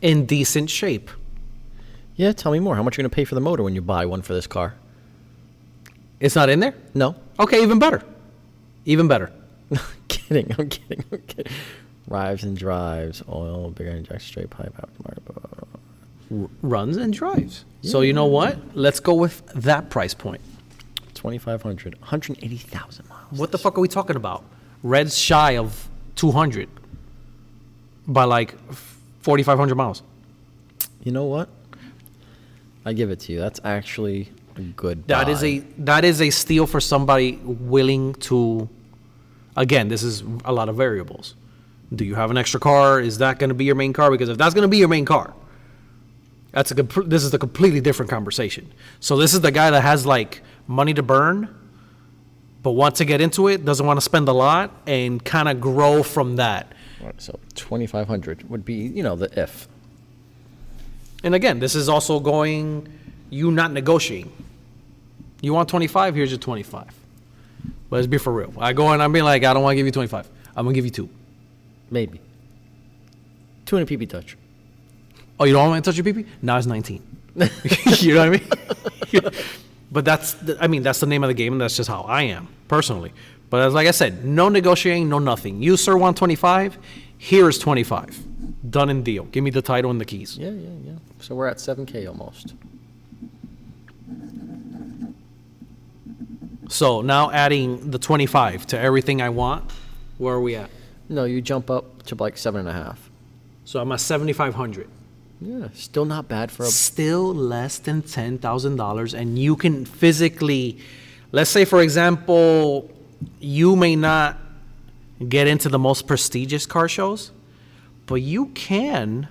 In decent shape. Yeah, tell me more. How much are you gonna pay for the motor when you buy one for this car? It's not in there? No. Okay, even better. I'm kidding. Rives and drives, oil, bigger injection, straight pipe, aftermarket. Blah, blah, blah. Runs and drives. So you know what? Let's go with that price point. 2,500, 180,000 miles. What the fuck are we talking about? Red's shy of 200 by like 4,500 miles. You know what? I give it to you. That's actually a good. That buy. is a steal for somebody willing to. Again, this is a lot of variables. Do you have an extra car? Is that going to be your main car? Because if that's going to be your main car, this is a completely different conversation. So this is the guy that has like money to burn, but wants to get into it, doesn't want to spend a lot, and kind of grow from that. All right, so 2,500 would be, you know, the if. And again, this is also going, you not negotiating. You want 25, here's your 25. But let's be for real. I go and I'm being like, I don't want to give you 25. I'm going to give you 2. Maybe. 2 in a PP touch. Oh, you don't want me to touch your pee-pee? Now it's 19. You know what I mean? But that's the name of the game, and that's just how I am, personally. But as like I said, no negotiating, no nothing. You, sir, want 25? Here is 25. Done and deal. Give me the title and the keys. Yeah. So we're at 7K almost. So now adding the 25 to everything I want, where are we at? No, you jump up to like 7.5. So I'm at 7,500. Yeah, still not bad for a... Still less than $10,000, and you can physically, let's say, for example, you may not get into the most prestigious car shows, but you can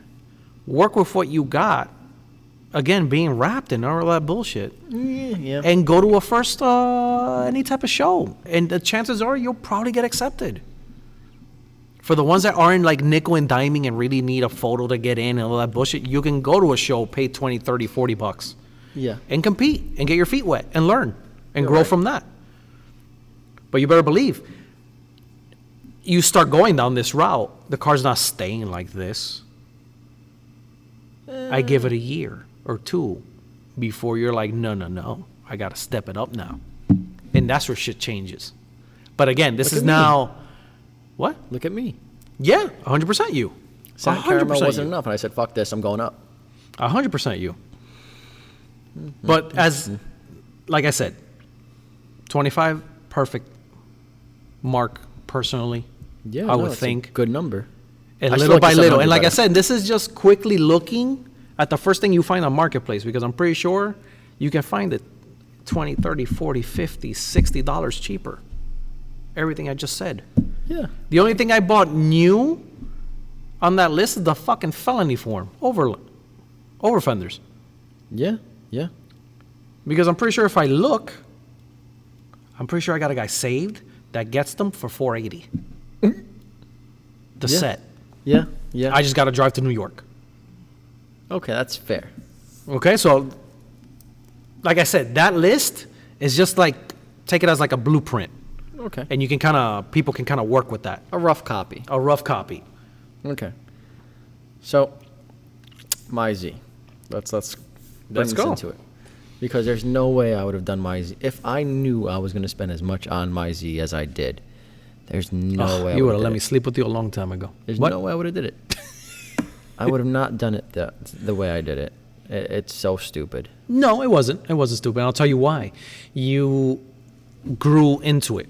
work with what you got, again, being wrapped in all that bullshit, Yeah. and go to a first any type of show, and the chances are you'll probably get accepted. For the ones that aren't like nickel and diming and really need a photo to get in and all that bullshit, you can go to a show, pay 20, 30, 40 bucks. Yeah. And compete and get your feet wet and learn and You're grow right. from that. But you better believe, you start going down this route, the car's not staying like this. I give it a year or 2 before you're like, no, I got to step it up now. And that's where shit changes. But again, this Look is at me. now, what? Look at me. Yeah, 100% you. Sand caramel wasn't enough, and I said, fuck this, I'm going up. 100% you. But like I said, 25, perfect mark personally. Yeah, I would it's a think. good number. And I still little like the by little. 700 And like I better. said, this is just quickly looking at the first thing you find on Marketplace, because I'm pretty sure you can find it 20, 30, 40, 50, $60 cheaper. Everything I just said. Yeah. The only thing I bought new on that list is the fucking felony form. Over fenders. Yeah. Because I'm pretty sure if I look, I'm pretty sure I got a guy saved that gets them for $480. The Yeah. set. Yeah. I just got to drive to New York. Okay, that's fair. Okay, so like I said, that list is just like, take it as like a blueprint. Okay. And you can people can kind of work with that. A rough copy. A rough copy. Okay. So, my Z. Let's bring this go. into it. Because there's no way I would have done my Z. If I knew I was going to spend as much on my Z as I did, there's no way I You would would have let did me it. sleep with you a long time ago. There's What? no way I would have did it. I would have not done it the way I did it. It's so stupid. No, it wasn't. It wasn't stupid. I'll tell you why. You grew into it.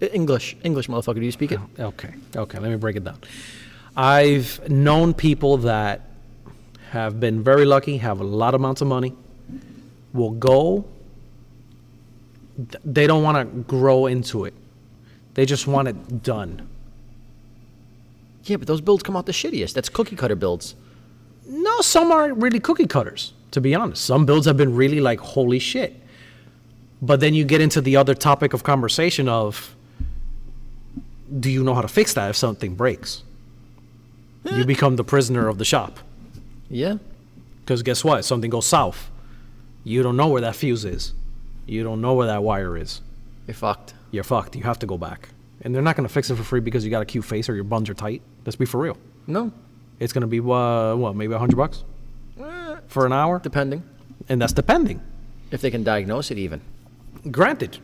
English, motherfucker. Do you speak it? Okay. Let me break it down. I've known people that have been very lucky, have a lot of amounts of money, will go. They don't want to grow into it. They just want it done. Yeah, but those builds come out the shittiest. That's cookie cutter builds. No, some aren't really cookie cutters, to be honest. Some builds have been really like, holy shit. But then you get into the other topic of conversation of, do you know how to fix that if something breaks? You become the prisoner of the shop. Yeah. Because guess what? If something goes south, you don't know where that fuse is. You don't know where that wire is. You're fucked. You're fucked. You have to go back. And they're not going to fix it for free because you got a cute face or your buns are tight. Let's be for real. No. It's going to be, maybe $100 for an hour? Depending. And that's depending. If they can diagnose it even. Granted.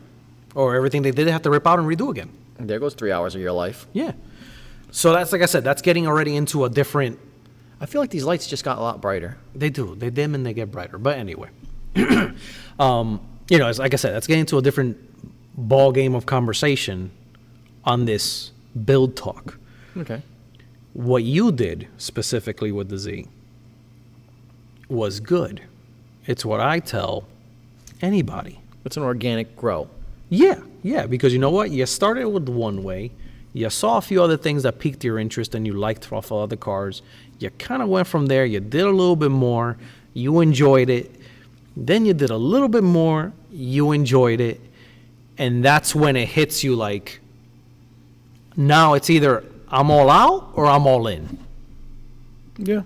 Or everything they did, they have to rip out and redo again. There goes 3 hours of your life. Yeah. So that's, like I said, that's getting already into a different... I feel like these lights just got a lot brighter. They do. They dim and they get brighter. But anyway. It's, like I said, that's getting into a different ball game of conversation on this build talk. Okay. What you did specifically with the Z was good. It's what I tell anybody. It's an organic grow. Yeah, because you know what? You started with one way. You saw a few other things that piqued your interest and you liked off of other cars. You kind of went from there. You did a little bit more. You enjoyed it. Then you did a little bit more. You enjoyed it. And that's when it hits you like, now it's either I'm all out or I'm all in. Yeah.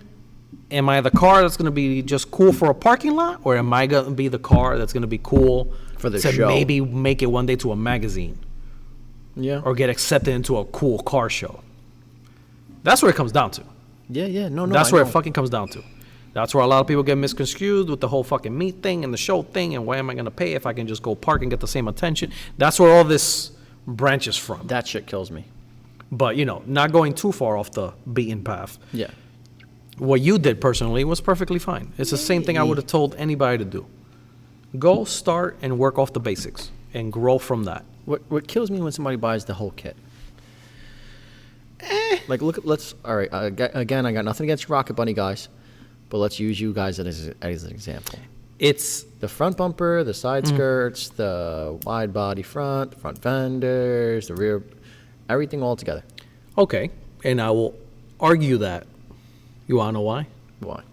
Am I the car that's going to be just cool for a parking lot, or am I going to be the car that's going to be cool For the to show. maybe make it one day to a magazine Yeah. or get accepted into a cool car show? That's where it comes down to. Yeah. No. That's I where know. it fucking comes down to. That's where a lot of people get misconstrued with the whole fucking meet thing and the show thing, and why am I going to pay if I can just go park and get the same attention? That's where all this branches from. That shit kills me. But, not going too far off the beaten path. Yeah. What you did personally was perfectly fine. It's the same thing I would have told anybody to do. Go start and work off the basics and grow from that. What kills me when somebody buys the whole kit. Like, all right, again, I got nothing against Rocket Bunny guys, but let's use you guys as an example. It's The front bumper, the side skirts, the wide body front, the front fenders, the rear, everything all together. okay, and I will argue that. You want to know why? Why?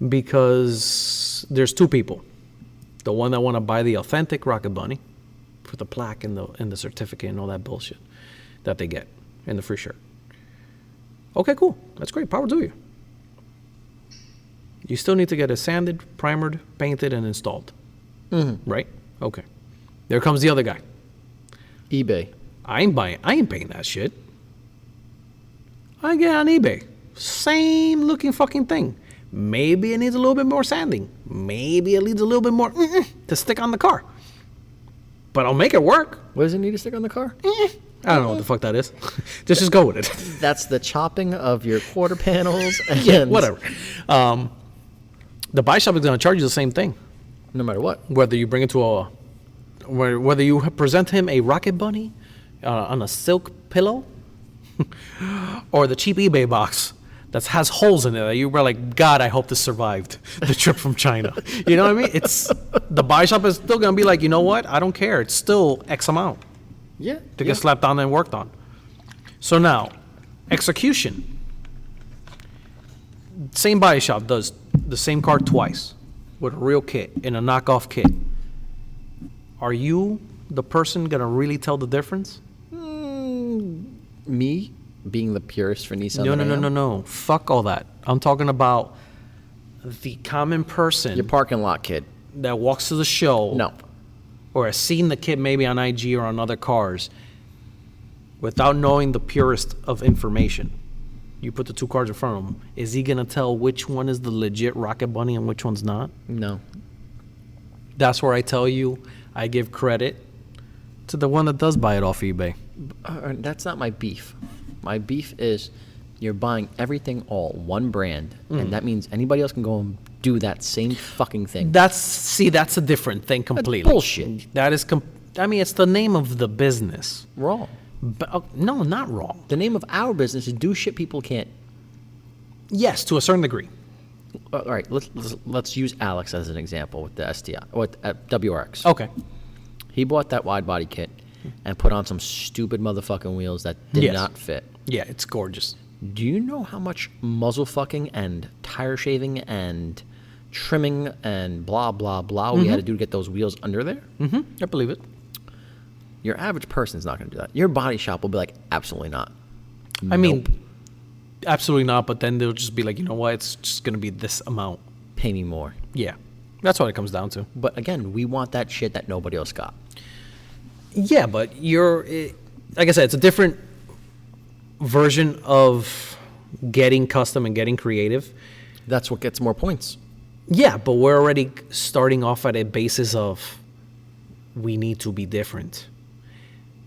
Because there's two people. The one that want to buy the authentic Rocket Bunny for the plaque and the certificate and all that bullshit that they get and the free shirt. Okay, cool. That's great. Power to you. You still need to get it sanded, primered, painted, and installed. Right? Okay. There comes the other guy. eBay. I ain't paying that shit. I get on eBay. Same looking fucking thing. Maybe it needs a little bit more sanding. Maybe it needs a little bit more to stick on the car. But I'll make it work. What does it need to stick on the car? I don't know what the fuck that is. just go with it. That's the chopping of your quarter panels. And Yeah, whatever. The buy shop is going to charge you the same thing. No matter what. Whether you bring it to whether you present him a Rocket Bunny on a silk pillow or the cheap eBay box that has holes in it that you were like, God, I hope this survived the trip from China. You know what I mean? It's the buy shop is still gonna be like, you know what? I don't care. It's still X amount Yeah. to get slapped on and worked on. So now, execution. Same buy shop does the same car twice with a real kit and a knockoff kit. Are you the person gonna really tell the difference? Me being the purist for Nissan. No, that I am, no. Fuck all that. I'm talking about the common person Your parking lot kid. that walks to the show No. or has seen the kit maybe on IG or on other cars without knowing the purest of information. You put the two cars in front of him. Is he going to tell which one is the legit Rocket Bunny and which one's not? No. That's where I tell you I give credit to the one that does buy it off eBay. That's not my beef. My beef is you're buying everything all one brand, and that means anybody else can go and do that same fucking thing. That's a different thing completely. bullshit. That is, I mean, it's the name of the business. Wrong. But no, not wrong. The name of our business is do shit people can't. Yes, to a certain degree. All right, let's use Alex as an example with the STI, with WRX. Okay. He bought that wide body kit and put on some stupid motherfucking wheels that did Yes. not fit. Yeah, it's gorgeous. Do you know how much muzzle fucking and tire shaving and trimming and blah, blah, blah we had to do to get those wheels under there? I believe it. Your average person's not going to do that. Your body shop will be like, absolutely not. I mean, absolutely not. But then they'll just be like, you know what? It's just going to be this amount. Pay me more. Yeah. That's what it comes down to. But again, we want that shit that nobody else got. Yeah, but like I said, it's a different version of getting custom and getting creative. That's what gets more points. Yeah, but we're already starting off at a basis of we need to be different.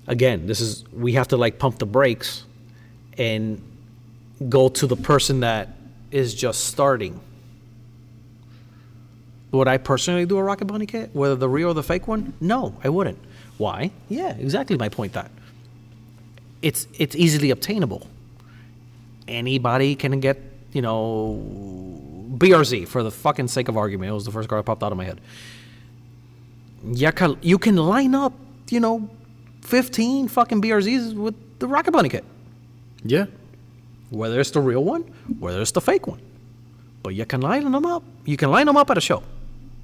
Again, we have to like pump the brakes and go to the person that is just starting. Would I personally do a Rocket Bunny kit, whether the real or the fake one? No, I wouldn't. Why? Yeah, exactly my point. That it's easily obtainable. Anybody can get, BRZ for the fucking sake of argument. It was the first car that popped out of my head. You can line up, 15 fucking BRZs with the Rocket Bunny kit. Yeah. Whether it's the real one, whether it's the fake one. But you can line them up. You can line them up at a show.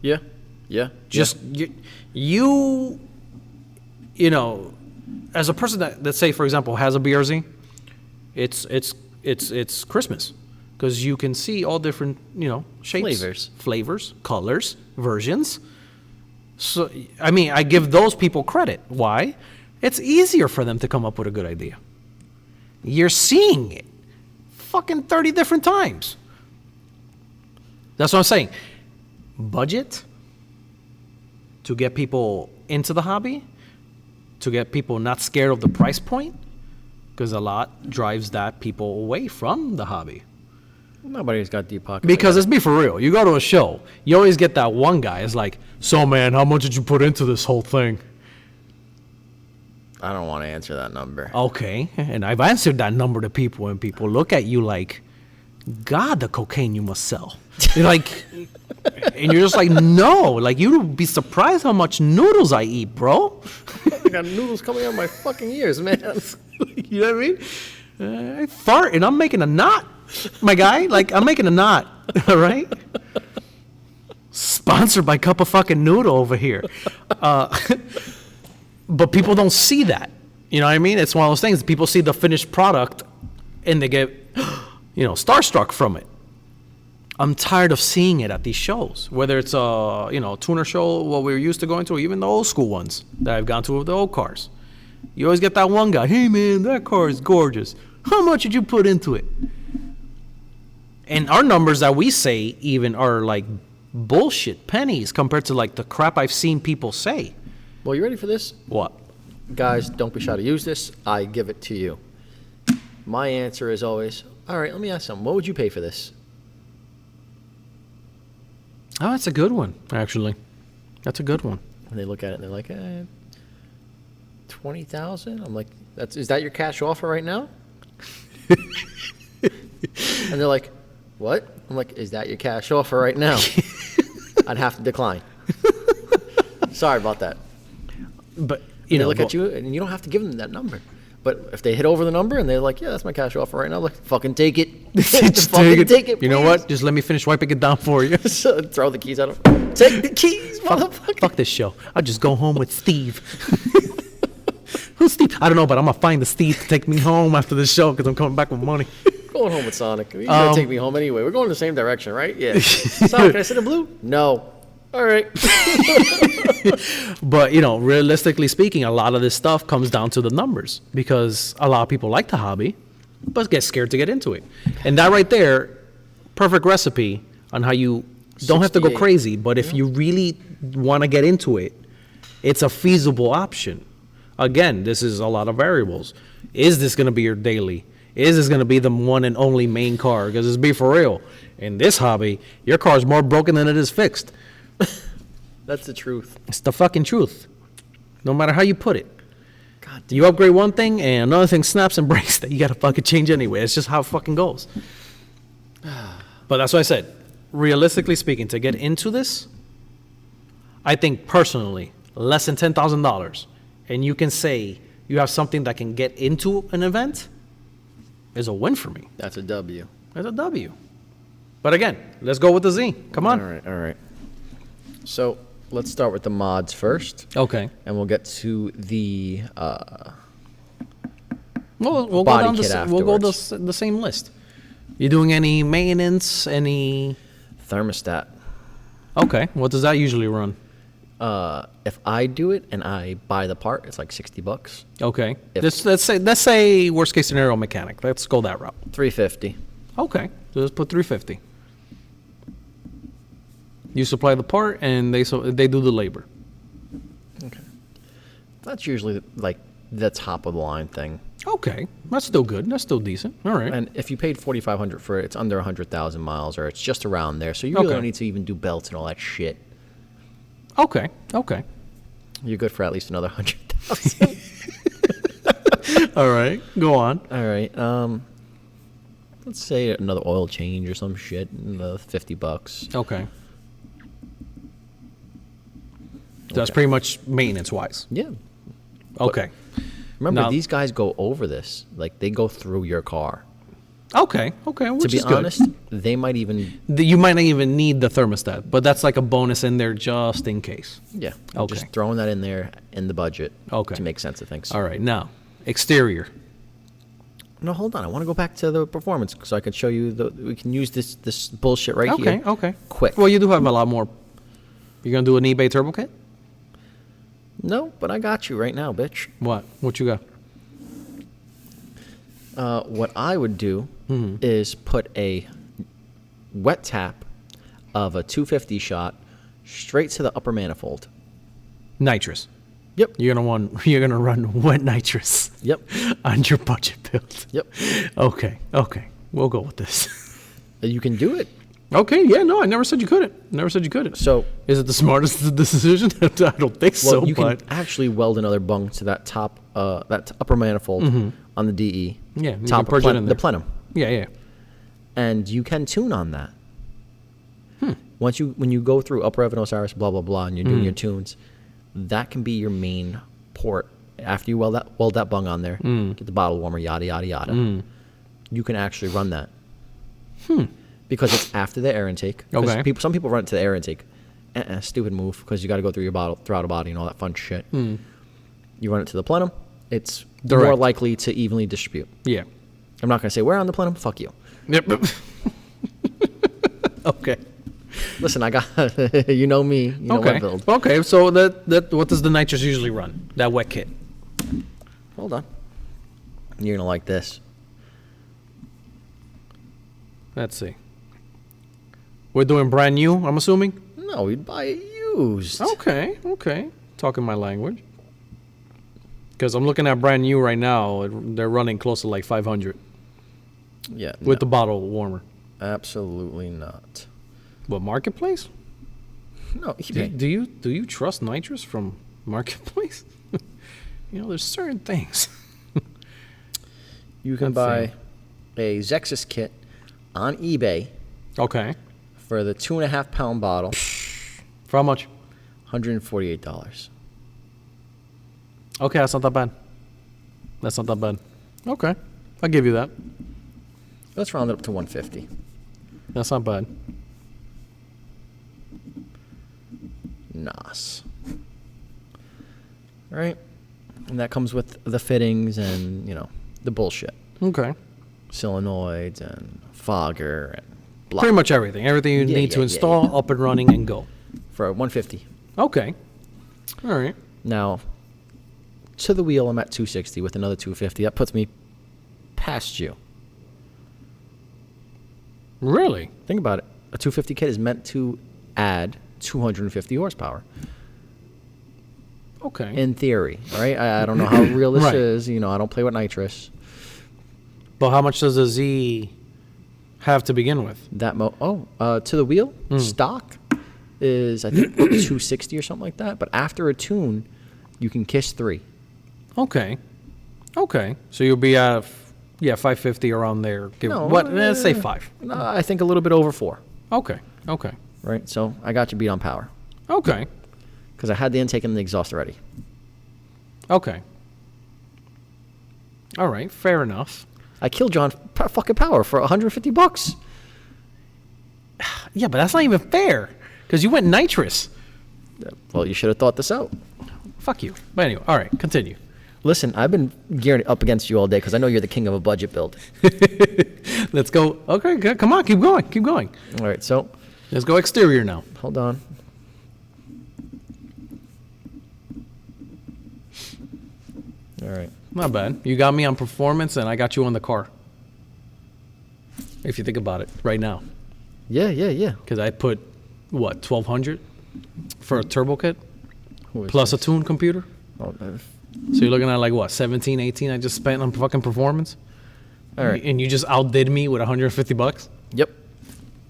Yeah. Yeah. Just you know, as a person that say, for example, has a BRZ, it's Christmas because you can see all different, you know, shapes, flavors, colors, versions. So, I mean, I give those people credit. Why? It's easier for them to come up with a good idea. You're seeing it fucking 30 different times. That's what I'm saying. Budget to get people into the hobby, to get people not scared of the price point, because a lot drives that people away from the hobby. Nobody's got deep pockets. Because let's be for real. You go to a show, you always get that one guy. It's like, so man, how much did you put into this whole thing? I don't want to answer that number. Okay, and I've answered that number to people, and people look at you like, God, the cocaine you must sell. You're like, and you're just like, no, like you would be surprised how much noodles I eat, bro. I got noodles coming out of my fucking ears, man. You know what I mean? I fart and I'm making a knot, my guy. Like I'm making a knot, all right? Sponsored by Cup of Fucking Noodle over here. But people don't see that. You know what I mean? It's one of those things. People see the finished product and they get, you know, starstruck from it. I'm tired of seeing it at these shows, whether it's a, you know, tuner show, what we're used to going to, or even the old school ones that I've gone to with the old cars. You always get that one guy, hey man, that car is gorgeous. How much did you put into it? And our numbers that we say even are like bullshit pennies compared to like the crap I've seen people say. Well, you ready for this? What? Guys, don't be shy to use this. I give it to you. My answer is always, all right, let me ask something. What would you pay for this? Oh, that's a good one, actually. That's a good one. And they look at it and they're like, $20,000? I'm like, is that your cash offer right now? And they're like, what? I'm like, is that your cash offer right now? I'd have to decline. Sorry about that. But You know, look at you, and you don't have to give them that number. But if they hit over the number and they're like, yeah, that's my cash offer right now, I'm like, fucking take it. Just fucking take it, you know what? Just let me finish wiping it down for you. So throw the keys at them. Take the keys, motherfucker. Fuck this show. I'll just go home with Steve. Who's Steve? I don't know, but I'm going to find the Steve to take me home after this show because I'm coming back with money. Going home with Sonic. You're going to take me home anyway. We're going in the same direction, right? Yeah. Sonic, can I sit in blue? No. All right. But, you know, realistically speaking, a lot of this stuff comes down to the numbers because a lot of people like the hobby, but get scared to get into it. And that right there, perfect recipe on how you don't have to go 68. crazy, but if you really want to get into it, it's a feasible option. Again, this is a lot of variables. Is this going to be your daily? Is this going to be the one and only main car? Because let's be for real. In this hobby, your car is more broken than it is fixed. That's the truth. It's the fucking truth. No matter how you put it. God, You upgrade one thing and another thing snaps and breaks that you got to fucking change anyway. It's just how it fucking goes. But that's what I said. Realistically speaking, to get into this, I think personally, less than $10,000, and you can say you have something that can get into an event, is a win for me. that's a W. It's a W. But again, let's go with the Z. Come on. All right. So let's start with the mods first, Okay. and we'll get to the We'll go Body down kit we'll go afterwards. the same list. You doing any maintenance? Any? thermostat. Okay. What does that usually run? If I do it and I buy the part, it's like $60. Okay. If- Let's say worst case scenario mechanic. Let's go that route. $350. Okay. So let's put 350. You supply the part and they do the labor. Okay. That's usually like the top of the line thing. Okay. That's still good. That's still decent. All right. And if you paid $4,500 for it, it's under 100,000 miles, or it's just around there. So you really Okay. don't need to even do belts and all that shit. Okay. Okay. You're good for at least another 100,000. All right. Go on. All right. Let's say another oil change or some shit, another $50. Okay. That's Okay. pretty much maintenance wise. Yeah. Okay. Remember, Now- these guys go over this. Like, they go through your car. Okay, To which be is good. honest, they might even You might not even need the thermostat, but that's like a bonus in there just in case. yeah. Okay. Just throwing that in there in the budget. Okay. To make sense of things. All right, now exterior. No, hold on. I want to go back to the performance so I can show you we can use this bullshit right Okay, here. okay. Quick. Well, you do have a lot more. You gonna do an eBay turbo kit? No, but I got you right now, bitch. What? What you got? What I would do is put a wet tap of a 250 shot straight to the upper manifold. Nitrous. Yep. You're gonna run wet nitrous. Yep. On your budget build. Yep. Okay. We'll go with this. You can do it. Okay. Yeah. No, I never said you couldn't. Never said you couldn't. So, Is it the smartest decision? I don't think well, so. you but can actually weld another bung to that upper manifold on the DE. Yeah, you top can purge it in the there. plenum, yeah. and you can tune on that. When you go through upper Evan Osiris, blah blah blah, and you're doing your tunes, that can be your main port. After you weld that bung on there, get the bottle warmer, yada yada yada. You can actually run that. Because it's after the air intake. 'Cause Okay. Some people run it to the air intake. Stupid move because you got to go through your bottle, throttle body, and all that fun shit. You run it to the plenum. It's more Direct. likely to evenly distribute. Yeah. I'm not going to say where on the plenum. Fuck you. Yep. Okay. Listen, I got you know me. You know my Okay. build. Okay. So that what does the nitrous usually run? That wet kit. Hold on. You're gonna like this. Let's see. We're doing brand new, I'm assuming? No, we'd buy it used. Okay. Talking my language. Because I'm looking at brand new right now. They're running close to like 500 Yeah. with the bottle warmer. absolutely not. What, Marketplace? No, Do, eBay. do you trust nitrous from Marketplace? There's certain things. You can Let's buy a Zexus kit on eBay Okay. for the 2.5 pound bottle, For how much? $148. Okay, that's not that bad. Okay. I'll give you that. Let's round it up to 150. That's not bad. Nice. All right. And that comes with the fittings and, the bullshit. Okay. Solenoids and fogger and blah. Pretty much everything. Everything you Yeah, need to yeah, install, up and running, and go. For 150. Okay. All right. Now, to the wheel, I'm at 260 with another 250. That puts me past you. Really? Think about it. A 250 kit is meant to add 250 horsepower. Okay. In theory, all right? I don't know how real this Right. is. I don't play with nitrous. But how much does a Z have to begin with? To the wheel, stock is, I think, 260 or something like that. But after a tune, you can kiss 3. Okay. So you'll be at, 550 around there. No, Let's say 5. No, I think a little bit over 4, Okay. right? So I got you beat on power Okay. because I had the intake and the exhaust already. Okay. All right. Fair enough. I killed you on fucking power for $150. Yeah, but that's not even fair because you went nitrous. Well, you should have thought this out. Fuck you. But anyway, all right. Continue. Listen, I've been gearing up against you all day because I know you're the king of a budget build. Let's go. Okay. Good. Come on. Keep going. All right, so Let's go exterior now. hold on. All right. Not bad. You got me on performance, and I got you on the car. If you think about it, right now, Yeah. because I put what 1,200 for a turbo kit Who is plus a this? tune computer. Oh, So you're looking at like what 17, 18 I just spent on fucking performance. all right. And you just outdid me with $150. Yep.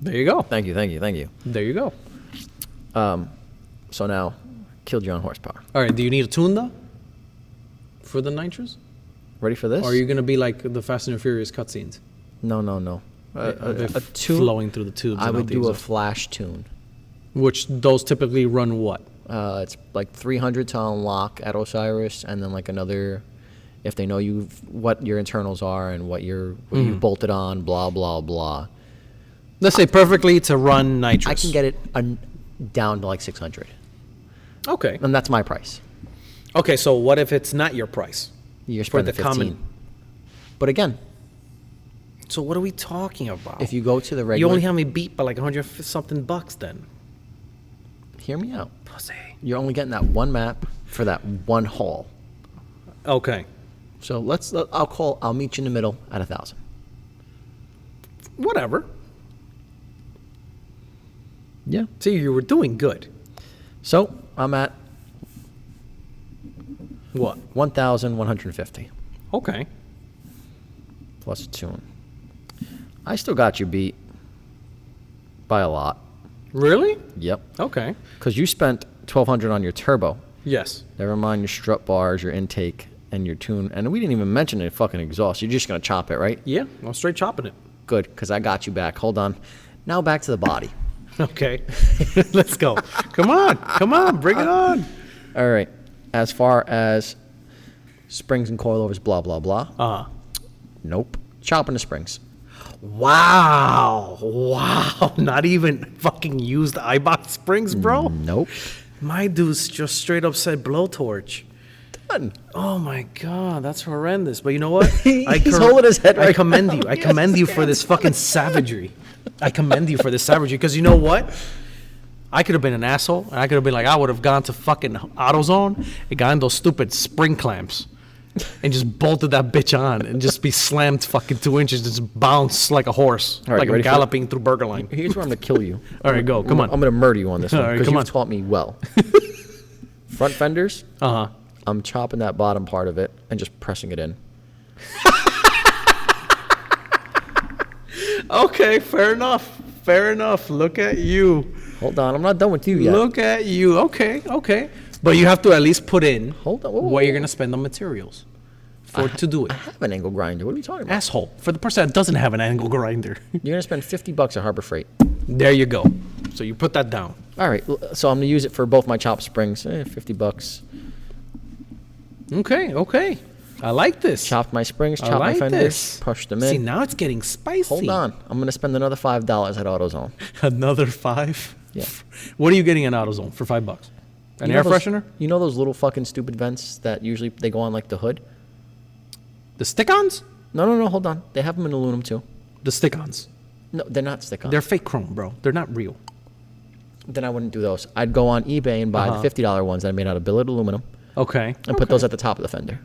There you go. Thank you. There you go. So now, killed you on horsepower. All right. Do you need a tune though? For the nitrous? Ready for this? Or are you gonna be like the Fast and Furious cutscenes? No. A tune. flowing through the tubes. I and would out the do a exhaust. flash tune. Which those typically run what? It's like 300 to unlock at Osiris, and then like another if they know what your internals are and what you've bolted on, blah blah blah. Let's say perfectly to run nitrous. I can get it down to like 600, Okay. and that's my price. Okay, so what if it's not your price? You're For spending the 15. common. But again, So what are we talking about? if you go to the you regular, only have me beat by like 100 something bucks then. hear me out. Pussy. You're only getting that one map for that one haul. Okay. So I'll meet you in the middle at 1,000. Whatever. Yeah. See, you were doing good. So I'm at What? 1,150 Okay. plus a tune. I still got you beat by a lot. Really? Yep. Okay. Because you spent 1,200 on your turbo. Yes. Never mind your strut bars, your intake, and your tune. And we didn't even mention the fucking exhaust. You're just gonna chop it, right? Yeah, I'm straight chopping it. Good, because I got you back. Hold on. Now back to the body. Okay. Let's go. Come on, bring it on. All right. As far as springs and coilovers, blah blah blah. Nope. Chopping the springs. Wow. Not even fucking used iBox springs, bro. Nope. My dude's just straight up said blowtorch. Done. Oh my god, that's horrendous. But you know what? He's holding his head I right commend now. you. I He has commend his you for this fucking savagery. I commend you for this savagery because you know what? I could have been an asshole and I could have been like, I would have gone to fucking AutoZone and gotten those stupid spring clamps and just bolted that bitch on and just be slammed fucking 2 inches, just bounce like a horse, All right, like you I'm ready for galloping through Burger Line. Here's where I'm gonna kill you. All right, go. Come on. I'm gonna murder you on this one All right, because come you've on. taught me well. Front fenders. Uh huh. I'm chopping that bottom part of it and just pressing it in. Okay, fair enough. Fair enough. Look at you. Hold on, I'm not done with you yet. Look at you. Okay. But you have to at least put in Hold on. Whoa, what you're going to spend on materials to do it. I have an angle grinder. What are we talking about? Asshole. For the person that doesn't have an angle grinder. You're gonna spend $50 at Harbor Freight. There you go. So you put that down. All right, so I'm gonna use it for both my chop springs. $50. Okay. I like this. Chopped my springs, I chopped like my fenders, this. pushed them See, in. now it's getting spicy. Hold on, I'm gonna spend another $5 at AutoZone. Another 5? Yeah. What are you getting in AutoZone for $5? An You air know those- freshener? You know those little fucking stupid vents that usually they go on like the hood? The stick-ons? No, hold on. They have them in aluminum too. The stick-ons. No, they're not stick-on. They're fake chrome, bro. They're not real. Then I wouldn't do those. I'd go on eBay and buy Uh-huh. the $50 ones that are made out of billet aluminum Okay. and put those at the top of the fender.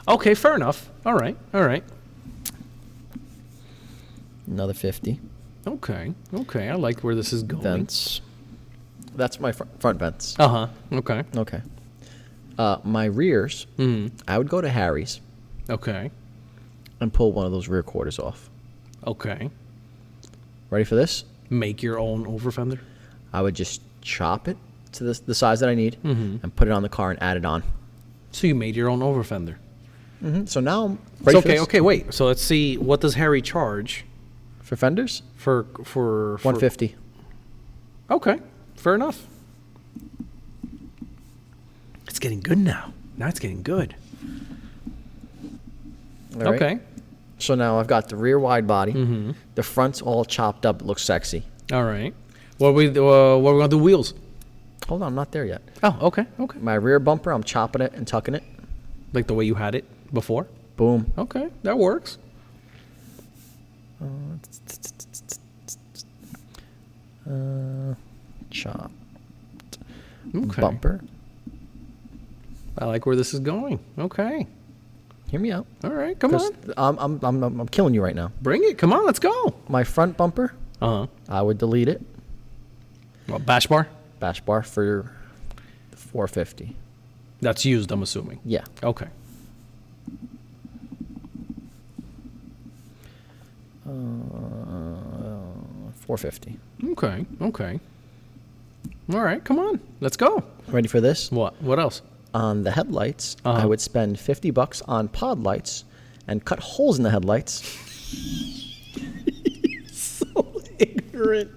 Okay, fair enough. All right. Another 50 Okay. I like where this is going. vents. That's my front vents. Uh-huh. Okay. Okay. My rears, I would go to Harry's Okay. and pull one of those rear quarters off. Okay. Ready for this? Make your own over fender. I would just chop it to the size that I need and put it on the car and add it on. So you made your own over fender. So now I'm So, ready for okay, this. okay, wait. So let's see, what does Harry charge For fenders, for 150. Okay, fair enough. It's getting good now. Now it's getting good. All right? Okay. So now I've got the rear wide body. The front's all chopped up. It looks sexy. All right. What we gonna do wheels? Hold on, I'm not there yet. Oh, okay. My rear bumper, I'm chopping it and tucking it. Like the way you had it before. Boom. Okay, that works. Chopped. Okay. Bumper. I like where this is going. Okay. Hear me out. All right, come 'Cause on. I'm killing you right now. Bring it. Come on, let's go. My front bumper, Uh-huh. I would delete it. Well, bash bar? Bash bar for 450. That's used, I'm assuming. Yeah. Okay. 450. Okay. All right, come on. Let's go. Ready for this? What? What else? On the headlights, Uh-huh. I would spend $50 on pod lights and cut holes in the headlights. So ignorant.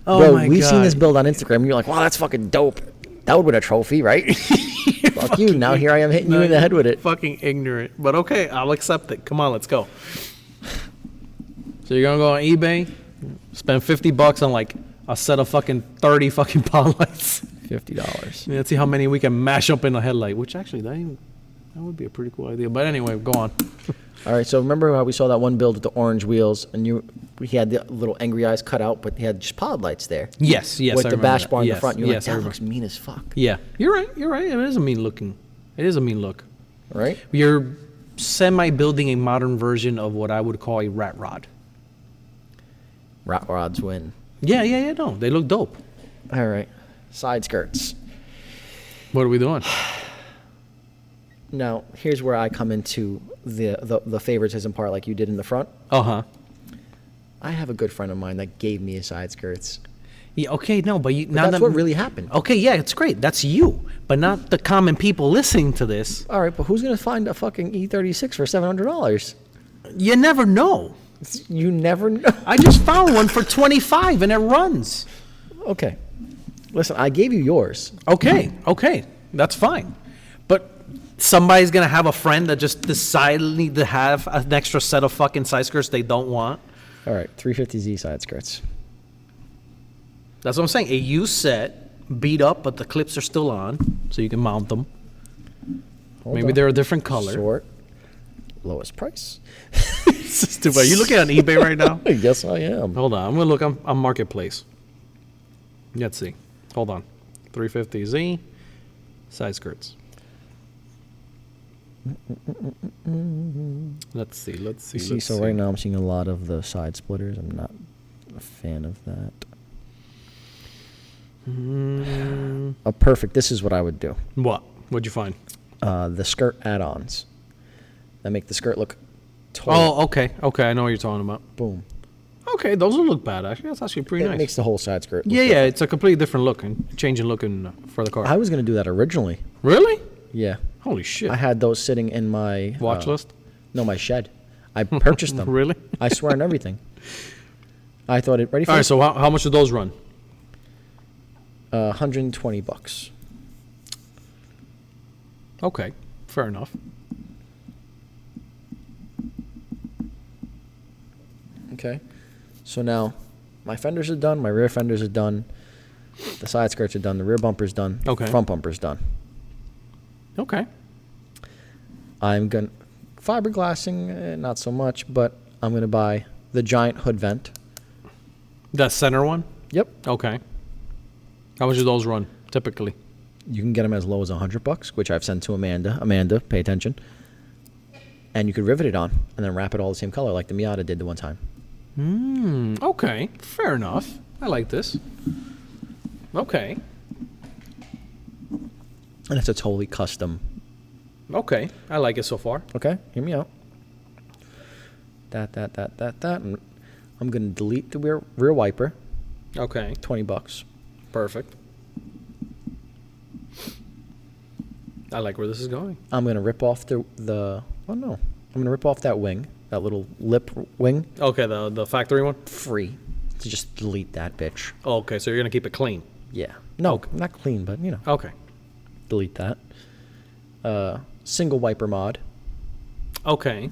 Oh Bro, my we've God. seen this build on Instagram. And you're like, wow, that's fucking dope. That would win a trophy, right? Fuck you. Now here I am hitting you in the head with it. Fucking ignorant. But okay, I'll accept it. Come on, let's go. So you're gonna go on eBay, spend $50 on like a set of fucking 30 fucking pod lights. $50. Let's see how many we can mash up in a headlight. Which actually, that would be a pretty cool idea. But anyway, go on. All right, so remember how we saw that one build with the orange wheels, and he had the little angry eyes cut out, but he had just pod lights there. Yes, with I the remember bash that. bar in Yes, the front. You're yes, I like, that remember. looks mean as fuck. Yeah, you're right. It is a mean looking. It is a mean look. Right? You're semi-building a modern version of what I would call a rat rod. Rat rods win. Yeah, no, they look dope. All right. Side skirts. What are we doing? Now, here's where I come into the favoritism part like you did in the front. Uh-huh. I have a good friend of mine that gave me his side skirts. Yeah, okay, no, but That's what really happened. Okay, yeah, it's great. That's you, but not the common people listening to this. All right, but who's going to find a fucking E36 for $700? You never know. You never know. I just found one for 25 and it runs. Okay. Listen, I gave you yours. Okay, that's fine. But somebody's going to have a friend that just decided to have an extra set of fucking side skirts they don't want. All right, 350Z side skirts. That's what I'm saying. A used set, beat up, but the clips are still on, so you can mount them. Hold Maybe on. they're a different color. Short. Lowest price. Stupid. Are you looking on eBay right now? Yes, I am. Hold on. I'm going to look on Marketplace. Let's see. Hold on. 350Z, side skirts. Let's see. You see, so right now I'm seeing a lot of the side splitters. I'm not a fan of that. Perfect. This is what I would do. What? What'd you find? The skirt add-ons that make the skirt look totally. Oh, okay. I know what you're talking about. Boom. Okay, those will look bad, actually. That's actually pretty It nice. makes the whole side skirt look Yeah, different. it's a completely different look and changing look for the car. I was going to do that originally. Really? Yeah. Holy shit. I had those sitting in my Watch list? No, my shed. I purchased them. Really? I swear on everything. I thought it ready for All right, this? so how much do those run? $120. Okay, fair enough. Okay. So now my fenders are done, my rear fenders are done, the side skirts are done, the rear bumper's done, Okay. front bumper's done. Okay. I'm going to fiberglassing, not so much, but I'm going to buy the giant hood vent. That center one? Yep. Okay. How much do those run, typically? You can get them as low as $100, which I've sent to Amanda. Amanda, pay attention. And you could rivet it on and then wrap it all the same color like the Miata did the one time. Okay, fair enough. I like this. Okay. And it's a totally custom. Okay, I like it so far. Okay, hear me out. That. And I'm going to delete the rear wiper. Okay, $20. perfect. I like where this is going. I'm going to rip off I'm going to rip off that wing, that little lip wing, Okay, the factory one? free. To just delete that bitch. Oh, okay, so you're going to keep it clean. Yeah. No, not clean, but, Okay. delete that. Single wiper mod. Okay.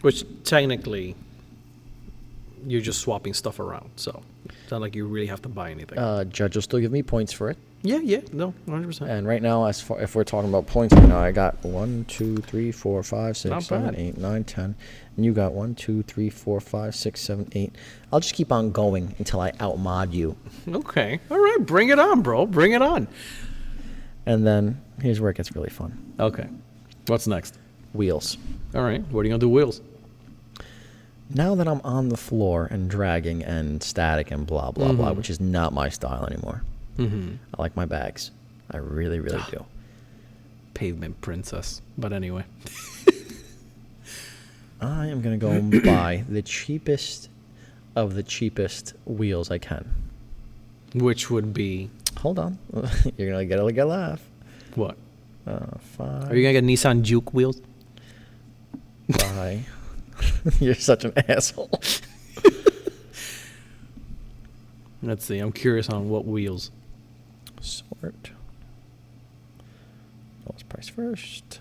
Which technically, you're just swapping stuff around, so it's not like you really have to buy anything. Judge will still give me points for it. yeah, no, 100%. And right now, if we're talking about points right now, I got 1, 2, 3, 4, 5, 6, Not 7, bad. 8, 9, 10. And you got 1, 2, 3, 4, 5, 6, 7, 8. I'll just keep on going until I outmod you. Okay, all right, bring it on, bro. Bring it on. And then here's where it gets really fun. Okay, what's next? Wheels. All right, what are you going to do wheels? Now that I'm on the floor and dragging and static and blah, blah, blah, which is not my style anymore. I like my bags. I really, really do. Pavement princess. But anyway. I am going to go and buy the cheapest of the cheapest wheels I can. Which would be Hold on. You're going to get a laugh. what? 5. Are you going to get Nissan Juke wheels? Buy. You're such an asshole. Let's see. I'm curious on what wheels. Sport. Lowest price first.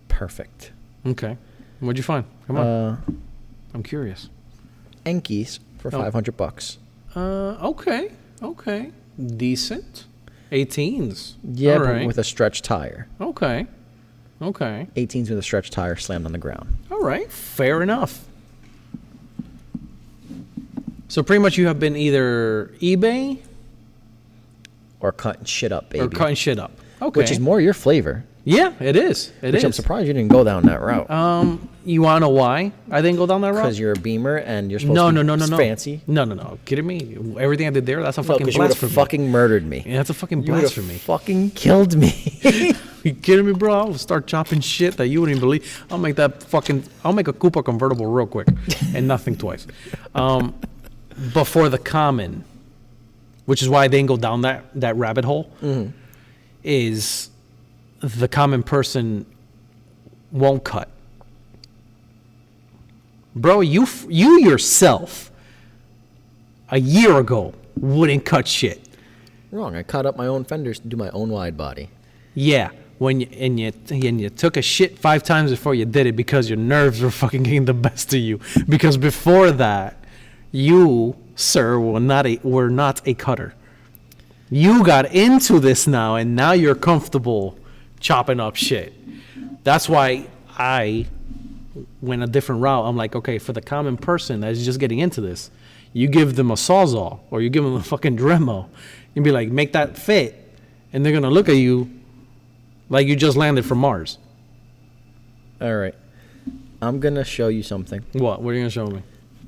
Perfect. Okay. What'd you find? Come on. I'm curious. Enkeis for Oh. $500. Okay. Okay. Decent. 18s. Yeah, All but right. with a stretch tire. Okay. Okay. 18s with a stretch tire slammed on the ground. All right. Fair enough. So pretty much you have been either eBay Or cutting shit up, baby. or cutting shit up. Okay. Which is more your flavor. Yeah, it is. It Which is. I'm surprised you didn't go down that route. You want to know why I didn't go down that route? Because you're a Beamer and you're supposed No, to no, be no, no, no. fancy. No. Kidding me? Everything I did there, that's a No, fucking because you would have blasphemy. fucking murdered me. Yeah, that's a fucking You would have blasphemy. fucking killed me. You kidding me, bro? I'll start chopping shit that you wouldn't even believe. I'll make a Cooper convertible real quick and not think twice. Before the common, which is why I didn't go down that rabbit hole, is the common person won't cut. Bro, you yourself a year ago wouldn't cut shit. Wrong. I cut up my own fenders to do my own wide body. Yeah, when you took a shit 5 times before you did it because your nerves were fucking getting the best of you. Because before that, you, sir, were not a cutter. You got into this now, and now you're comfortable chopping up shit. That's why I went a different route. I'm like, okay, for the common person that's just getting into this, you give them a Sawzall or you give them a fucking Dremel. You'd be like, make that fit, and they're gonna look at you like you just landed from Mars. All right. I'm going to show you something. What? What are you gonna show me?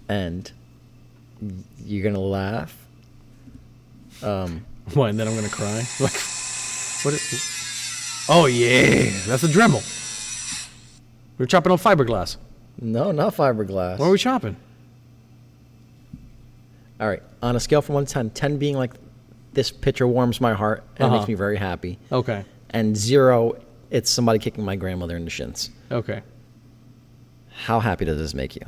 And you're going to laugh. What? And then I'm gonna cry? Like, what? Oh yeah, that's a Dremel. We're chopping up fiberglass. No, not fiberglass. What are we chopping? All right. On a scale from 1 to 10, 10 being like this picture warms my heart and Uh-huh. makes me very happy. Okay. And 0, it's somebody kicking my grandmother in the shins. Okay. How happy does this make you?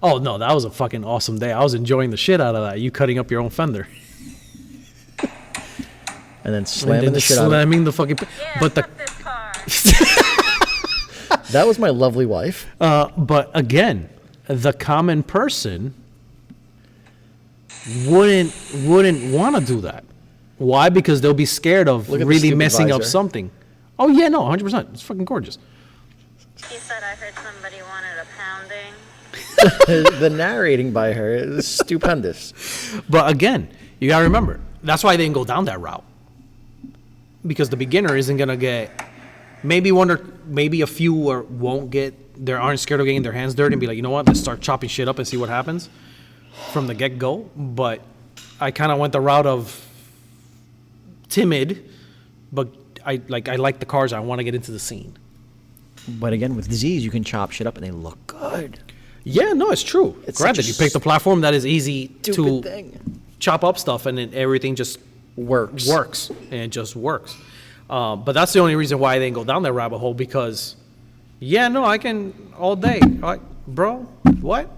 Oh no, that was a fucking awesome day. I was enjoying the shit out of that. You cutting up your own fender. And then And slamming then the shit out of it. slamming the fucking. But the. this car. That was my lovely wife. But again, the common person wouldn't want to do that. Why? Because they'll be scared of Look at the really messing up supervisor. something. Oh yeah, no, 100%. It's fucking gorgeous. He said I heard somebody wanted a pounding. The narrating by her is stupendous. But again, you gotta remember that's why I didn't go down that route. Because the beginner isn't gonna get maybe a few won't aren't scared of getting their hands dirty and be like, you know what, let's start chopping shit up and see what happens from the get go. But I kind of went the route of timid, but I like the cars. I want to get into the scene. But again, with Z's, you can chop shit up and they look good. Yeah, no, it's true. It's Granted, such you a picked a platform that is easy to Stupid thing. chop up stuff, and then everything just Works. and it just works. But that's the only reason why I didn't go down that rabbit hole, because yeah, no, I can all day. Bro, what?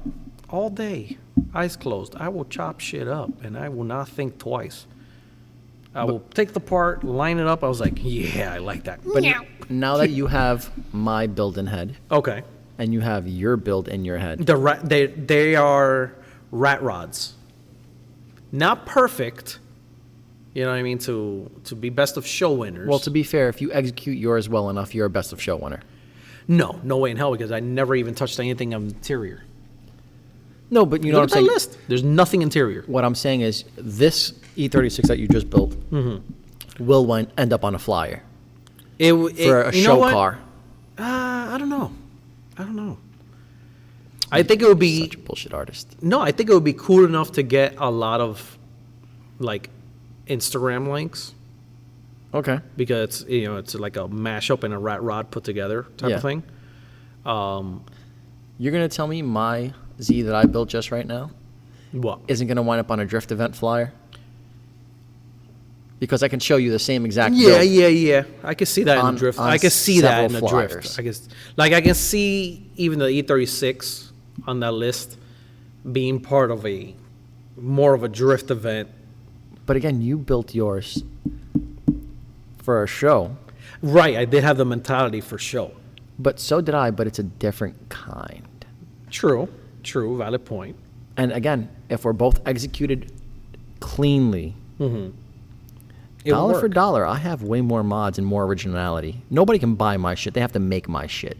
All day, eyes closed. I will chop shit up and I will not think twice. I will take the part, line it up. I was like, yeah, I like that. But now that you have my build in head Okay. and you have your build in your head, They are rat rods. Not perfect, you know what I mean, to be best of show winners. well, to be fair, if you execute yours well enough, you're a best of show winner. no way in hell, because I never even touched anything interior. No, but you know Look what at I'm that saying? list. There's nothing interior. What I'm saying is this E36 that you just built will end up on a flyer for a you know show what? car. I don't know. I think it would be Such a bullshit artist. no. I think it would be cool enough to get a lot of like Instagram links, Okay. because it's like a mashup and a rat rod put together type Yeah. of thing. You're going to tell me my Z that I built just right now What? isn't going to wind up on a drift event flyer? Because I can show you the same exact Yeah, build. yeah. I can see that in On- the drift. on I can see that in the several drift. flyers. I can see even the E36 on that list, being part of more of a drift event. But again, you built yours for a show. Right, I did have the mentality for show. But so did I, but it's a different kind. True, valid point. And again, if we're both executed cleanly, It'll dollar for work. dollar, I have way more mods and more originality. Nobody can buy my shit. They have to make my shit.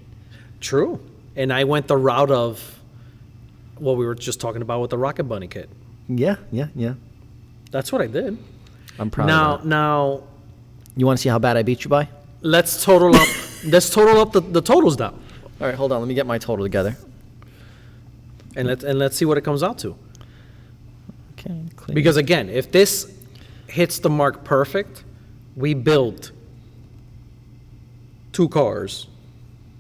True. And I went the route of what we were just talking about with the Rocket Bunny kit. Yeah. That's what I did. I'm proud Now, of that. now You want to see how bad I beat you by? let's total up. Let's total up the totals now, All right, hold on. Let me get my total together. and let's see what it comes out to. Okay. Clean. Because again, if this hits the mark perfect, we built 2 cars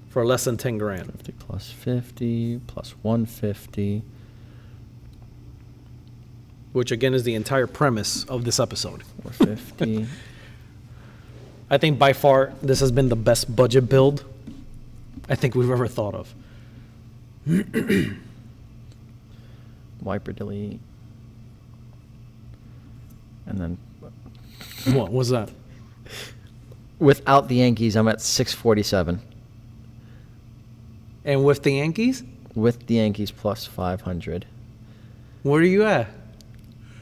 for less than 10 grand. 50 plus 50 plus 150. Which again is the entire premise of this episode. 450. I think by far this has been the best budget build I think we've ever thought of. Wiper delete. And then What was that? without the Yankees, I'm at 647. And with the Yankees, With the Yankees plus 500. where are you at?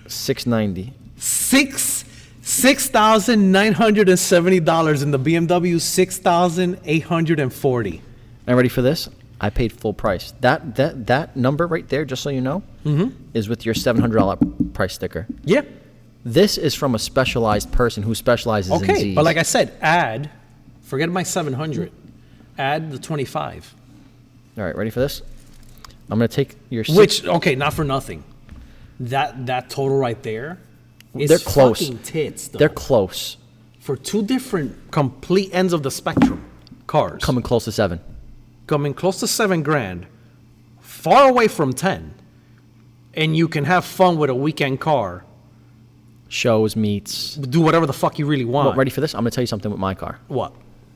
690. $6,970 in the BMW, $6,840. And ready for this? I paid full price. That number right there, just so you know, is with your $700 price sticker. Yeah. This is from a specialized person who specializes in Okay, Z's. but like I said, forget my 700, add the 25. All right, ready for this? I'm going to take your Which, okay, not for nothing. That total right there is They're close. fucking tits, though. They're close. For 2 different complete ends of the spectrum cars. Coming close to 7. Coming close to 7 grand, far away from 10, and you can have fun with a weekend car. Shows, meets. Do whatever the fuck you really want. Well, ready for this? I'm going to tell you something with my car. What?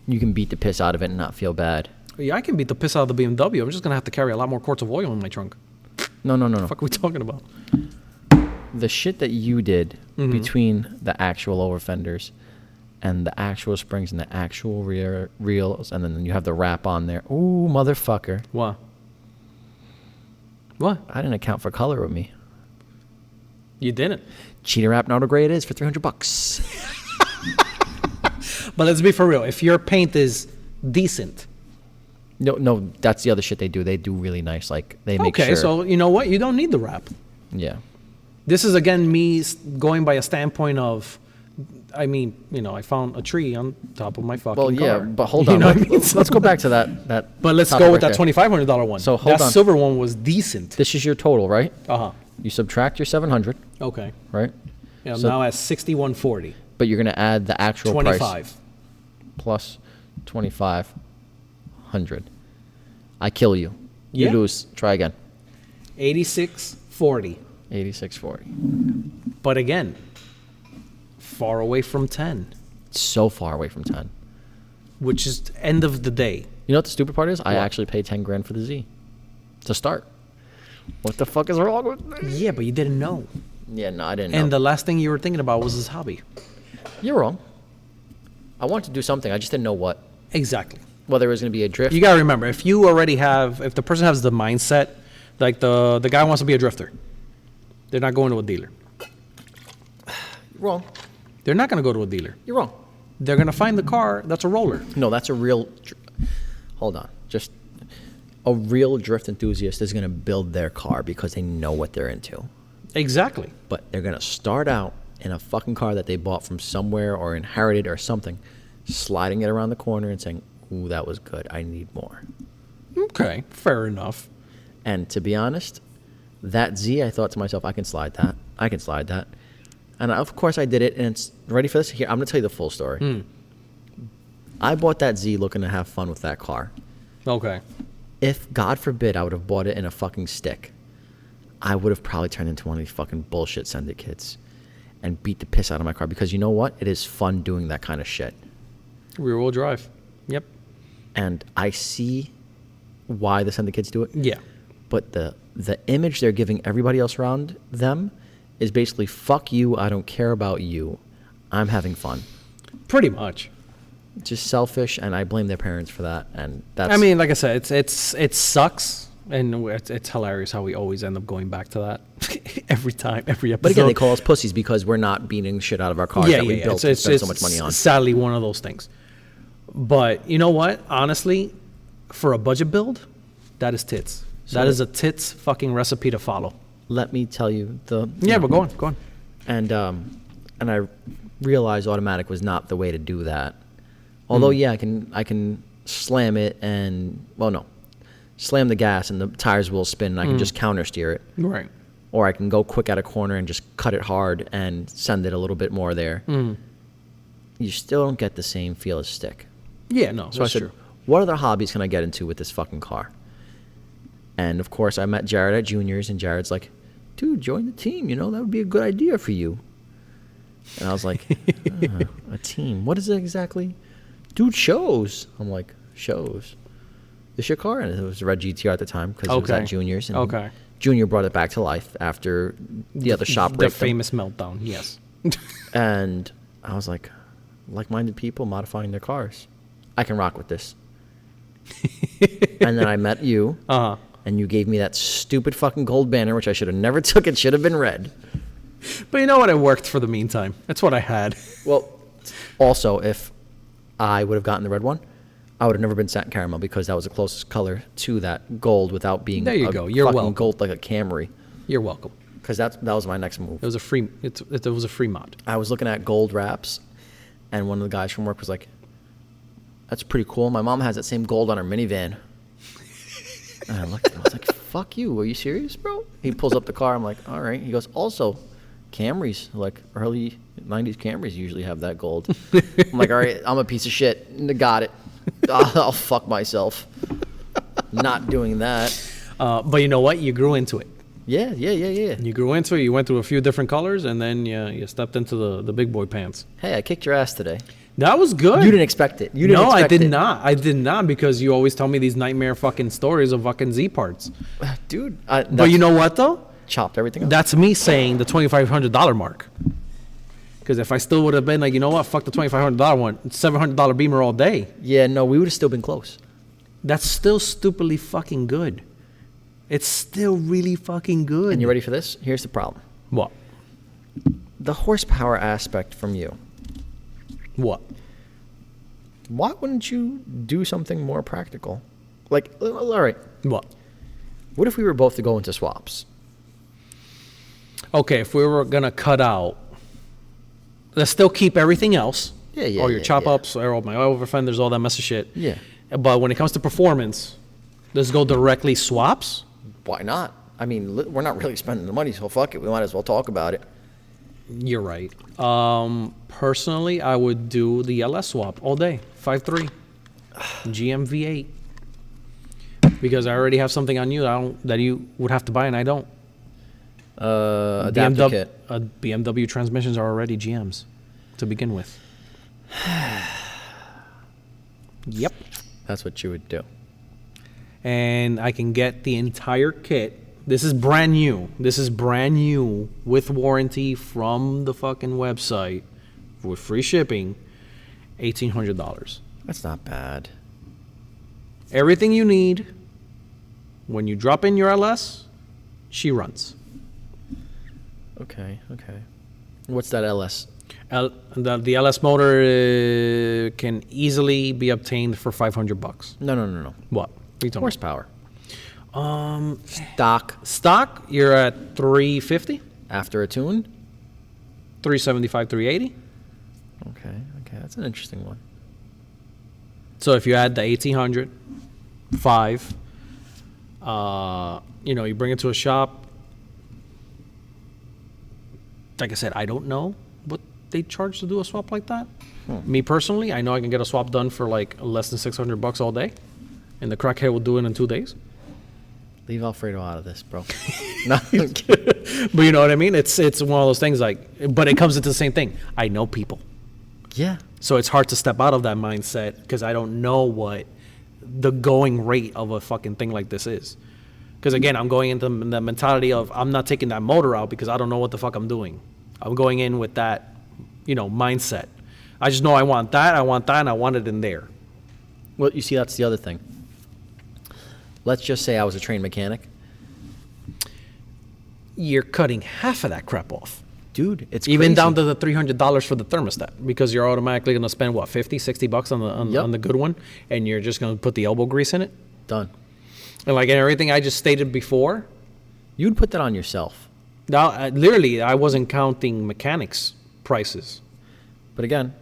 You can beat the piss out of it and not feel bad. Yeah, I can beat the piss out of the BMW. I'm just gonna have to carry a lot more quarts of oil in my trunk. No. What the fuck are we talking about? The shit that you did between the actual over fenders and the actual springs and the actual rear reels, and then you have the wrap on there. Ooh, motherfucker. What? What? I didn't account for color with me. You didn't. Cheetah wrap Nardo Gray it is for $300. But let's be for real. If your paint is decent, No, that's the other shit they do. They do really nice. Like, they make okay, sure. so you know what? You don't need the wrap. Yeah. This is again me going by a standpoint of, I mean, I found a tree on top of my fucking Well, yeah, car. but hold You on. know what I mean? Let's go back to that. But let's topic go with right that there. $2,500 one. So, hold that on. silver one was decent. This is your total, right? Uh-huh. You subtract your 700, Okay. right? Yeah, I'm So- now at 6140. But you're going to add the actual 25. price plus 2,500. I kill you. You Yeah. lose. Try again. 8640. 8640. But again, far away from 10, So far away from 10. which is end of the day. You know what the stupid part is? I What? actually paid 10 grand for the Z to start. What the fuck is wrong with me? Yeah, but you didn't know. Yeah, no, I didn't And know. the last thing you were thinking about was his hobby. You're wrong. I wanted to do something. I just didn't know what. Exactly. Whether it was going to be a drift. You gotta remember, if the person has the mindset, like the guy wants to be a drifter, they're not going to a dealer. You're wrong. They're not gonna go to a dealer. You're wrong. They're gonna find the car that's a roller. No, that's a real. Hold on. Just a real drift enthusiast is going to build their car because they know what they're into. Exactly. But they're going to start out in a fucking car that they bought from somewhere or inherited or something, sliding it around the corner and saying, ooh, that was good. I need more. Okay, fair enough. And to be honest, that Z, I thought to myself, I can slide that. I can slide that. And of course I did it. And it's ready for this? Here, I'm going to tell you the full story. I bought that Z looking to have fun with that car. Okay. If, God forbid, I would have bought it in a fucking stick, I would have probably turned into one of these fucking bullshit syndicates and beat the piss out of my car because you know what? It is fun doing that kind of shit. Rear wheel drive. Yep. And I see why the syndicates do it. Yeah. but the image they're giving everybody else around them is basically, fuck you, I don't care about you, I'm having fun. Pretty much. Just selfish, and I blame their parents for that. And that's, I mean, like I said, it sucks, and it's hilarious how we always end up going back to that every time, every episode. but again, they call us pussies because we're not beating shit out of our cars that we built and spent so much money on. Sadly, one of those things. But you know what? Honestly, for a budget build, that is tits. So that is a tits fucking recipe to follow. Let me tell you Yeah, but go on. And I realized automatic was not the way to do that. Although yeah, I can slam it and slam the gas and the tires will spin and I can just counter steer it. Right. Or I can go quick at a corner and just cut it hard and send it a little bit more there. You still don't get the same feel as stick. Yeah, no, So I said, what other hobbies can I get into with this fucking car? And of course, I met Jared at Juniors, and Jared's like, dude, join the team. You know, that would be a good idea for you. And I was like, a team? What is it exactly? Dude, shows. I'm like, shows? This your car? And it was a red GTR at the time because it was at Juniors. And Junior brought it back to life after the other shop the raped them. famous meltdown, yes. And I was like-minded people modifying their cars. I can rock with this. And then I met you, and you gave me that stupid fucking gold banner, which I should have never took. It should have been red. But you know what? It worked for the meantime. That's what I had. Well, also, if I would have gotten the red one, I would have never been satin caramel because that was the closest color to that gold without being There you go. You're fucking welcome. gold like a Camry. You're welcome. Because that was my next move. It was a free. It was a free mod. I was looking at gold wraps, and one of the guys from work was like, "That's pretty cool. My mom has that same gold on her minivan." And I looked at him. I was like, "Fuck you. Are you serious, bro?" He pulls up the car. I'm like, "All right." He goes, "Also, Camrys, like early 90s Camrys usually have that gold." I'm like, "All right, I'm a piece of shit. Got it. I'll fuck myself. Not doing that." But you know what? You grew into it. Yeah. You grew into it. You went through a few different colors, and then you stepped into the big boy pants. Hey, I kicked your ass today. That was good. You didn't expect it. You didn't No, I expect did it. not. I did not because you always tell me these nightmare fucking stories of fucking Z parts. Dude. But you know what though? Chopped everything up. That's me saying the $2,500 mark. Because if I still would have been like, you know what, fuck the $2,500 one, $700 Beamer all day. Yeah, no, we would have still been close. That's still stupidly fucking good. It's still really fucking good. And you ready for this? Here's the problem. What? The horsepower aspect from you. What? Why wouldn't you do something more practical? Like, all right, What? what if we were both to go into swaps? Okay, if we were gonna cut out, let's still keep everything else. Yeah, All your yeah, chop yeah. ups, all my over fenders, all that mess of shit. Yeah. But when it comes to performance, let's go directly swaps. Why not? I mean, we're not really spending the money, so fuck it. We might as well talk about it. You're right. Personally, I would do the LS swap all day, 5.3, GM V8, because I already have something on you that you would have to buy, and I don't. Adapter kit. BMW transmissions are already GMs to begin with. Yep. That's what you would do. And I can get the entire kit. This is brand new. This is brand new with warranty from the fucking website with free shipping, $1,800. That's not bad. Everything you need. When you drop in your LS, she runs. Okay. What's that LS? The LS motor can easily be obtained for $500. No. What? What are you talking Horsepower. about? Stock, you're at 350, After a tune? 375, 380. Okay. That's an interesting one. So if you add the 1800, 5, you bring it to a shop. Like I said, I don't know what they charge to do a swap like that. Me personally, I know I can get a swap done for like less than $600 all day, and the crackhead will do it in 2 days. Leave Alfredo out of this, bro. No, I'm kidding. But you know what I mean? It's one of those things but it comes into the same thing. I know people. Yeah. So it's hard to step out of that mindset because I don't know what the going rate of a fucking thing like this is. Because again, I'm going into the mentality of I'm not taking that motor out because I don't know what the fuck I'm doing. I'm going in with that, mindset. I just know I want that, and I want it in there. Well, you see, that's the other thing. Let's just say I was a trained mechanic. You're cutting half of that crap off. Dude, it's Even crazy. down to the $300 for the thermostat, because you're automatically going to spend, what, 50, 60 bucks on Yep. on the good one, and you're just going to put the elbow grease in it? Done. And like everything I just stated before, You'd put that on yourself. now, literally, I wasn't counting mechanics prices. But again,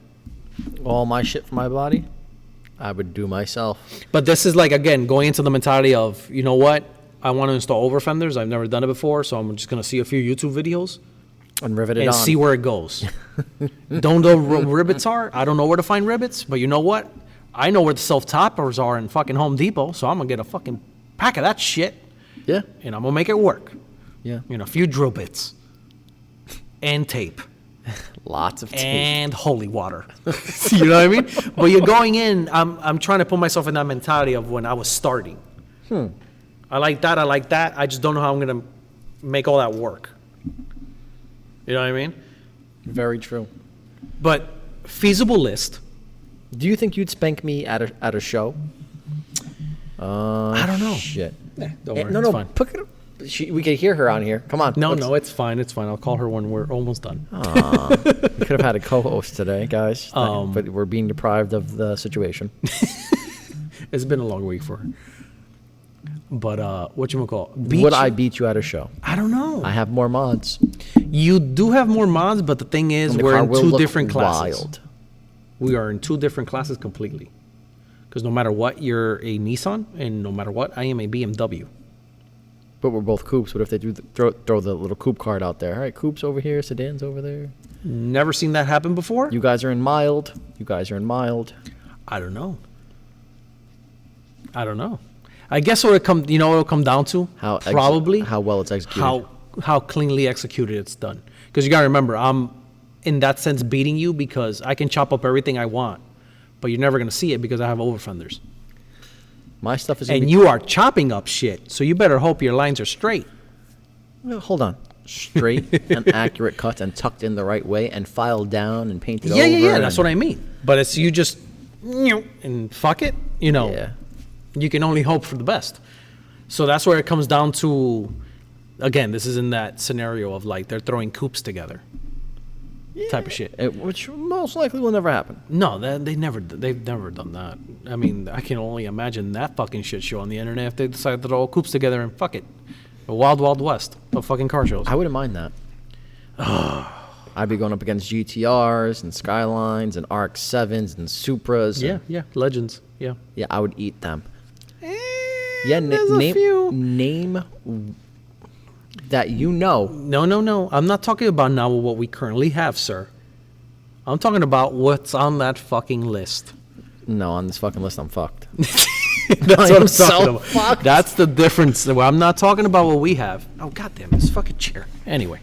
all my shit for my body, I would do myself. But this is like, again, going into the mentality of, you know what? I want to install over fenders. I've never done it before, so I'm just going to see a few YouTube videos And rivet it and on. see where it goes. Don't know where rivets are. I don't know where to find rivets, but you know what? I know where the self-toppers are in fucking Home Depot, so I'm going to get a fucking pack of that shit, Yeah. and I'm going to make it work. Yeah. A few drill bits and tape. Lots of tape. And holy water. You know what I mean? But you're going in, I'm trying to put myself in that mentality of when I was starting. I like that. I just don't know how I'm going to make all that work. You know what I mean? Very true. But feasible list. Do you think you'd spank me at a show? I don't know. Shit. Don't Eh, worry, no, it's no. fine. We could hear her on here. Come on. No, let's- no, it's fine. It's fine. I'll call her when we're almost done. We could have had a co-host today, guys. But we're being deprived of the situation. It's been a long week for her. But whatchamacallit? Would I beat you at a show? I don't know. I have more mods. You do have more mods, but the thing is, And the we're car in will two look different classes. wild. We are in two different classes completely. Because no matter what, you're a Nissan, and no matter what, I am a BMW. But we're both coupes. What if they do throw the little coupe card out there? All right, coupes over here, sedans over there. Never seen that happen before? You guys are in mild. You guys are in mild. I don't know. I guess what it'll come down to? Probably how well it's executed. how cleanly executed it's done. Because you gotta remember, I'm in that sense beating you because I can chop up everything I want, but you're never gonna see it because I have over fenders. My stuff is. Gonna And be, you are chopping up shit, so you better hope your lines are straight. Well, hold on. Straight and accurate cuts and tucked in the right way and filed down and painted over. Yeah. That's what I mean. But it's you just and fuck it. Yeah. You can only hope for the best. So that's where it comes down to. Again, this is in that scenario of like they're throwing coupes together, type of shit. Which most likely will never happen. No, they've never done that. I mean, I can only imagine that fucking shit show on the internet if they decide to throw all coupes together and fuck it, a wild west of fucking car shows. I wouldn't mind that. I'd be going up against GTRs and Skylines and RX-7s and Supras. Yeah, legends. Yeah. Yeah, I would eat them. Yeah, there's a few. name that you know. No. I'm not talking about now what we currently have, sir. I'm talking about what's on that fucking list. No, on this fucking list, I'm fucked. That's I what am I'm so talking about. fucked. That's the difference. I'm not talking about what we have. Oh, goddamn, this fucking chair. Anyway.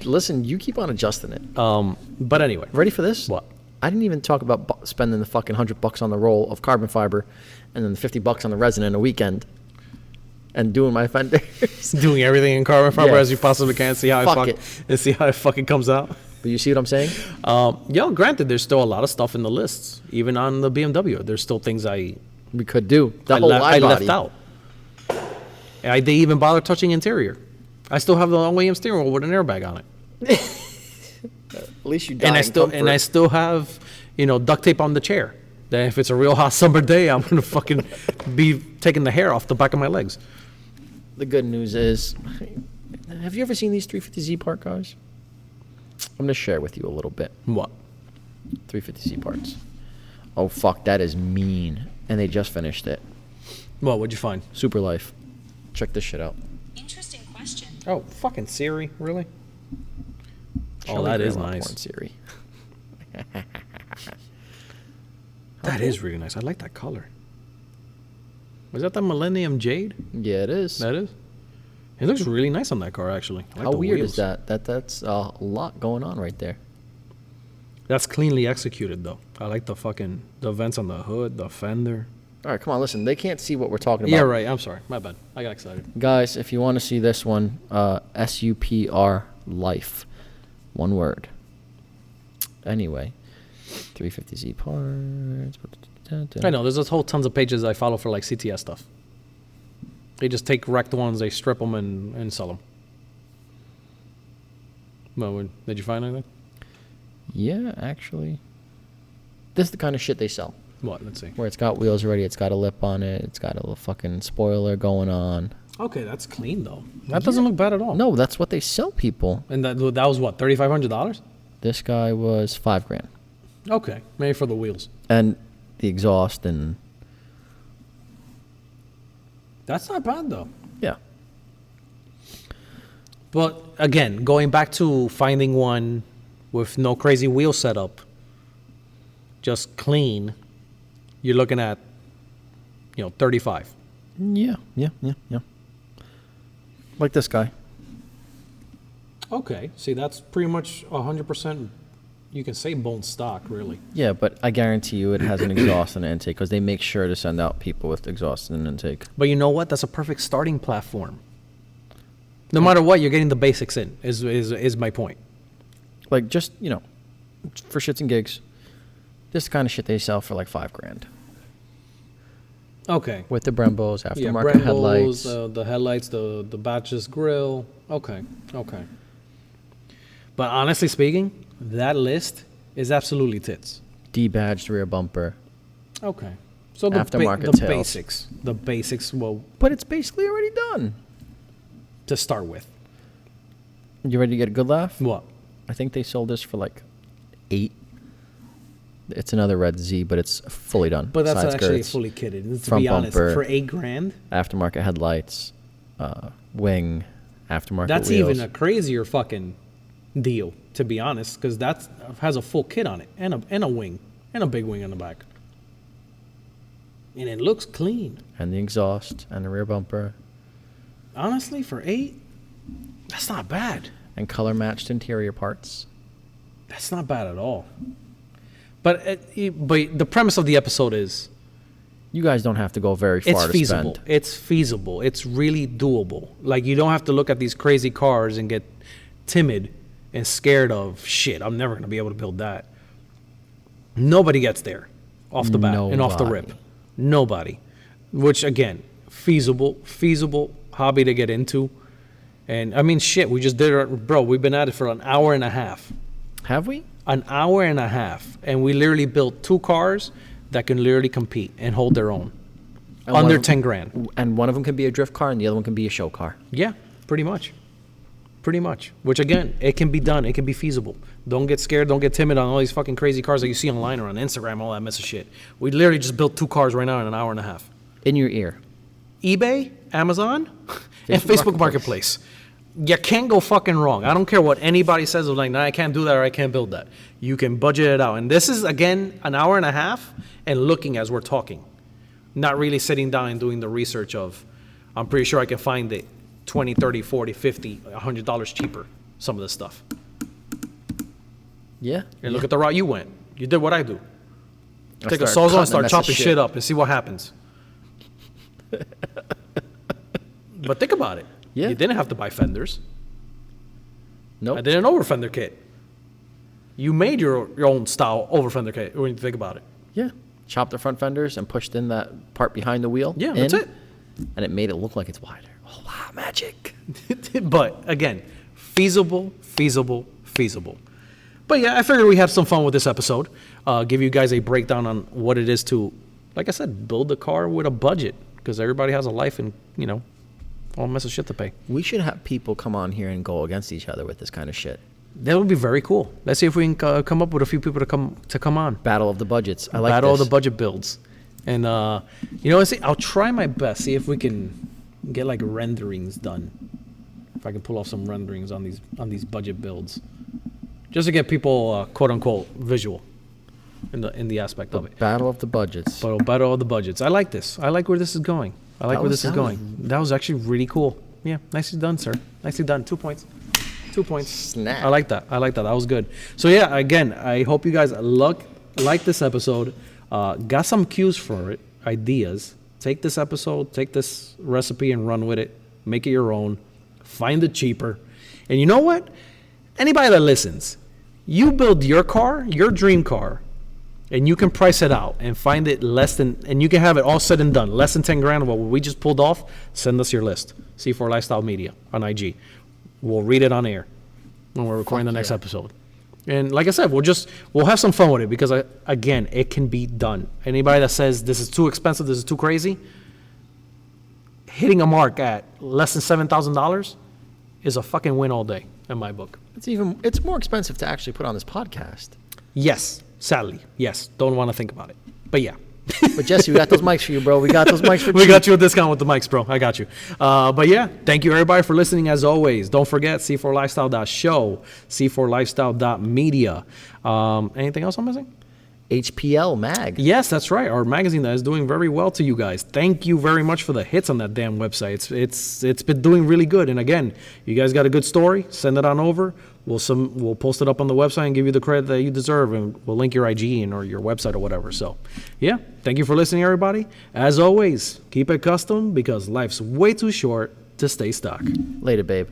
Listen, you keep on adjusting it. But anyway. Ready for this? What? I didn't even talk about spending the fucking $100 on the roll of carbon fiber and then the $50 on the resin in a weekend and doing my fenders. Doing everything in carbon fiber Yeah. as you possibly can. See how Fuck it and see how it fucking comes out. But you see what I'm saying? Granted, there's still a lot of stuff in the lists. Even on the BMW, there's still things I We could do. The I, whole left, I wide left body. out. They even bother touching interior. I still have the OEM steering wheel with an airbag on it, At least you die and I in still comfort. have duct tape on the chair. That if it's a real hot summer day, I'm gonna fucking be taking the hair off the back of my legs. The good news is, have you ever seen these 350Z part cars? I'm going to share with you a little bit. What? 350Z parts. Oh, fuck, that is mean. And they just finished it. What? What'd you find? Super Life. Check this shit out. Interesting question. Oh, fucking Siri, really? Show Oh, me that is grandma nice. porn, Siri. That is really nice. I like that color. Was that the Millennium Jade? Yeah, it is. That is. It looks really nice on that car, actually. I like How the weird wheels. is that? That's a lot going on right there. That's cleanly executed, though. I like the vents on the hood, the fender. All right, come on, listen. They can't see what we're talking about. Yeah, right. I'm sorry. My bad. I got excited. Guys, if you want to see this one, SUPR Life. One word. Anyway, 350Z parts. I know. There's a whole tons of pages I follow for like CTS stuff. They just take wrecked ones, they strip them and sell them. Well, did you find anything? Yeah, actually. This is the kind of shit they sell. What? Let's see. Where it's got wheels already, it's got a lip on it, it's got a little fucking spoiler going on. Okay, that's clean though. That doesn't look bad at all. No, that's what they sell people. And that was what, $3,500? This guy was $5,000. Okay, maybe for the wheels. And the exhaust and That's not bad though. yeah. But again, going back to finding one with no crazy wheel setup, just clean, you're looking at, 35. Yeah. Like this guy. Okay, see, that's pretty much 100%. You can say bone stock, really. Yeah, but I guarantee you it has an exhaust and an intake because they make sure to send out people with exhaust and intake. But you know what? That's a perfect starting platform. No matter what, you're getting the basics in. Is my point. Like just for shits and gigs, this is the kind of shit they sell for like $5,000 Okay. with the Brembos, Yeah, aftermarket Brembos, headlights. the headlights, the Batches grill. Okay. But honestly speaking, that list is absolutely tits. D-badged rear bumper. Okay. So the Aftermarket the tails. basics. The basics, well, But it's basically already done. to start with. You ready to get a good laugh? What? I think they sold this for like $8,000. It's another red Z, but it's fully done. But that's Side actually skirts, fully kitted. To front be honest, bumper. for $8,000, aftermarket headlights, wing, aftermarket that's wheels. even a crazier fucking deal, to be honest, because that has a full kit on it and a wing and a big wing on the back, and it looks clean. And the exhaust and the rear bumper. Honestly, for $8,000, that's not bad. And color matched interior parts. That's not bad at all. But the premise of the episode is You guys don't have to go very far it's to feasible. spend. It's feasible. It's really doable. Like, you don't have to look at these crazy cars and get timid and scared of shit. I'm never going to be able to build that. Nobody gets there off the bat and off the rip. Nobody. Nobody. Which, again, feasible hobby to get into. And I mean, shit, we just did it, bro. We've been at it for an hour and a half. Have we? An hour and a half, and we literally built 2 cars that can literally compete and hold their own And under one of 10 grand. And one of them can be a drift car and the other one can be a show car. Yeah, pretty much. Which, again, it can be done. It can be feasible. Don't get scared. Don't get timid on all these fucking crazy cars that you see online or on Instagram, all that mess of shit. We literally just built 2 cars right now in an hour and a half. In your ear. eBay, Amazon, and Facebook Marketplace. You can't go fucking wrong. I don't care what anybody says of like, nah, I can't do that or I can't build that. You can budget it out. And this is, again, an hour and a half and looking as we're talking. Not really sitting down and doing the research of, I'm pretty sure I can find it $20, $30, $40, $50, $100 cheaper, some of this stuff. Yeah. And look at the route you went. You did what I do. Take a started sawzall and cutting start a mess of chopping shit up and see what happens. But think about it. Yeah. You didn't have to buy fenders. Nope. I did an over fender kit. You made your own style over fender kit when you think about it. Yeah. Chopped the front fenders and pushed in that part behind the wheel. Yeah, that's it. And it made it look like it's wider. Oh, wow, magic. But again, feasible. But yeah, I figured we had some fun with this episode. Give you guys a breakdown on what it is to, like I said, build a car with a budget, because everybody has a life and, all mess of shit to pay. We should have people come on here and go against each other with this kind of shit. That would be very cool. Let's see if we can come up with a few people to come on. Battle of the budgets. I like Battle this. of the budget builds. And, I'll try my best, see if we can get like renderings done. If I can pull off some renderings on these budget builds. Just to get people, quote unquote, visual in the aspect of it. Battle of the budgets. But Battle of the budgets. I like this. I like where this is going. That was going. That was actually really cool. Yeah, nicely done, sir. Nicely done. 2 points. 2 points. Snap. I like that. That was good. So yeah, again, I hope you guys like this episode. Got some cues for it. ideas. Take this episode, take this recipe and run with it. Make it your own. Find it cheaper. And you know what? Anybody that listens, you build your car, your dream car, and you can price it out and find it less than, and you can have it all said and done, less than 10 grand of what we just pulled off. Send us your list. C4 Lifestyle Media on IG. We'll read it on air when we're recording the next episode. And like I said, we'll have some fun with it because, again, it can be done. Anybody that says this is too expensive, this is too crazy, hitting a mark at less than $7,000 is a fucking win all day in my book. It's more expensive to actually put on this podcast. Yes, sadly, yes. Don't want to think about it, but yeah. But Jesse, we got those mics for you, bro. We got those mics for We got you a discount with the mics, bro. I got you. But yeah, thank you everybody for listening as always. Don't forget c4lifestyle.show, c4lifestyle.media. Anything else I'm missing? HPL Mag. Yes, that's right. Our magazine that is doing very well to you guys. Thank you very much for the hits on that damn website. It's been doing really good. And again, you guys got a good story, send it on over. We'll post it up on the website and give you the credit that you deserve, and we'll link your IG in or your website or whatever. So, yeah, thank you for listening, everybody. As always, keep it custom because life's way too short to stay stuck. Later, babe.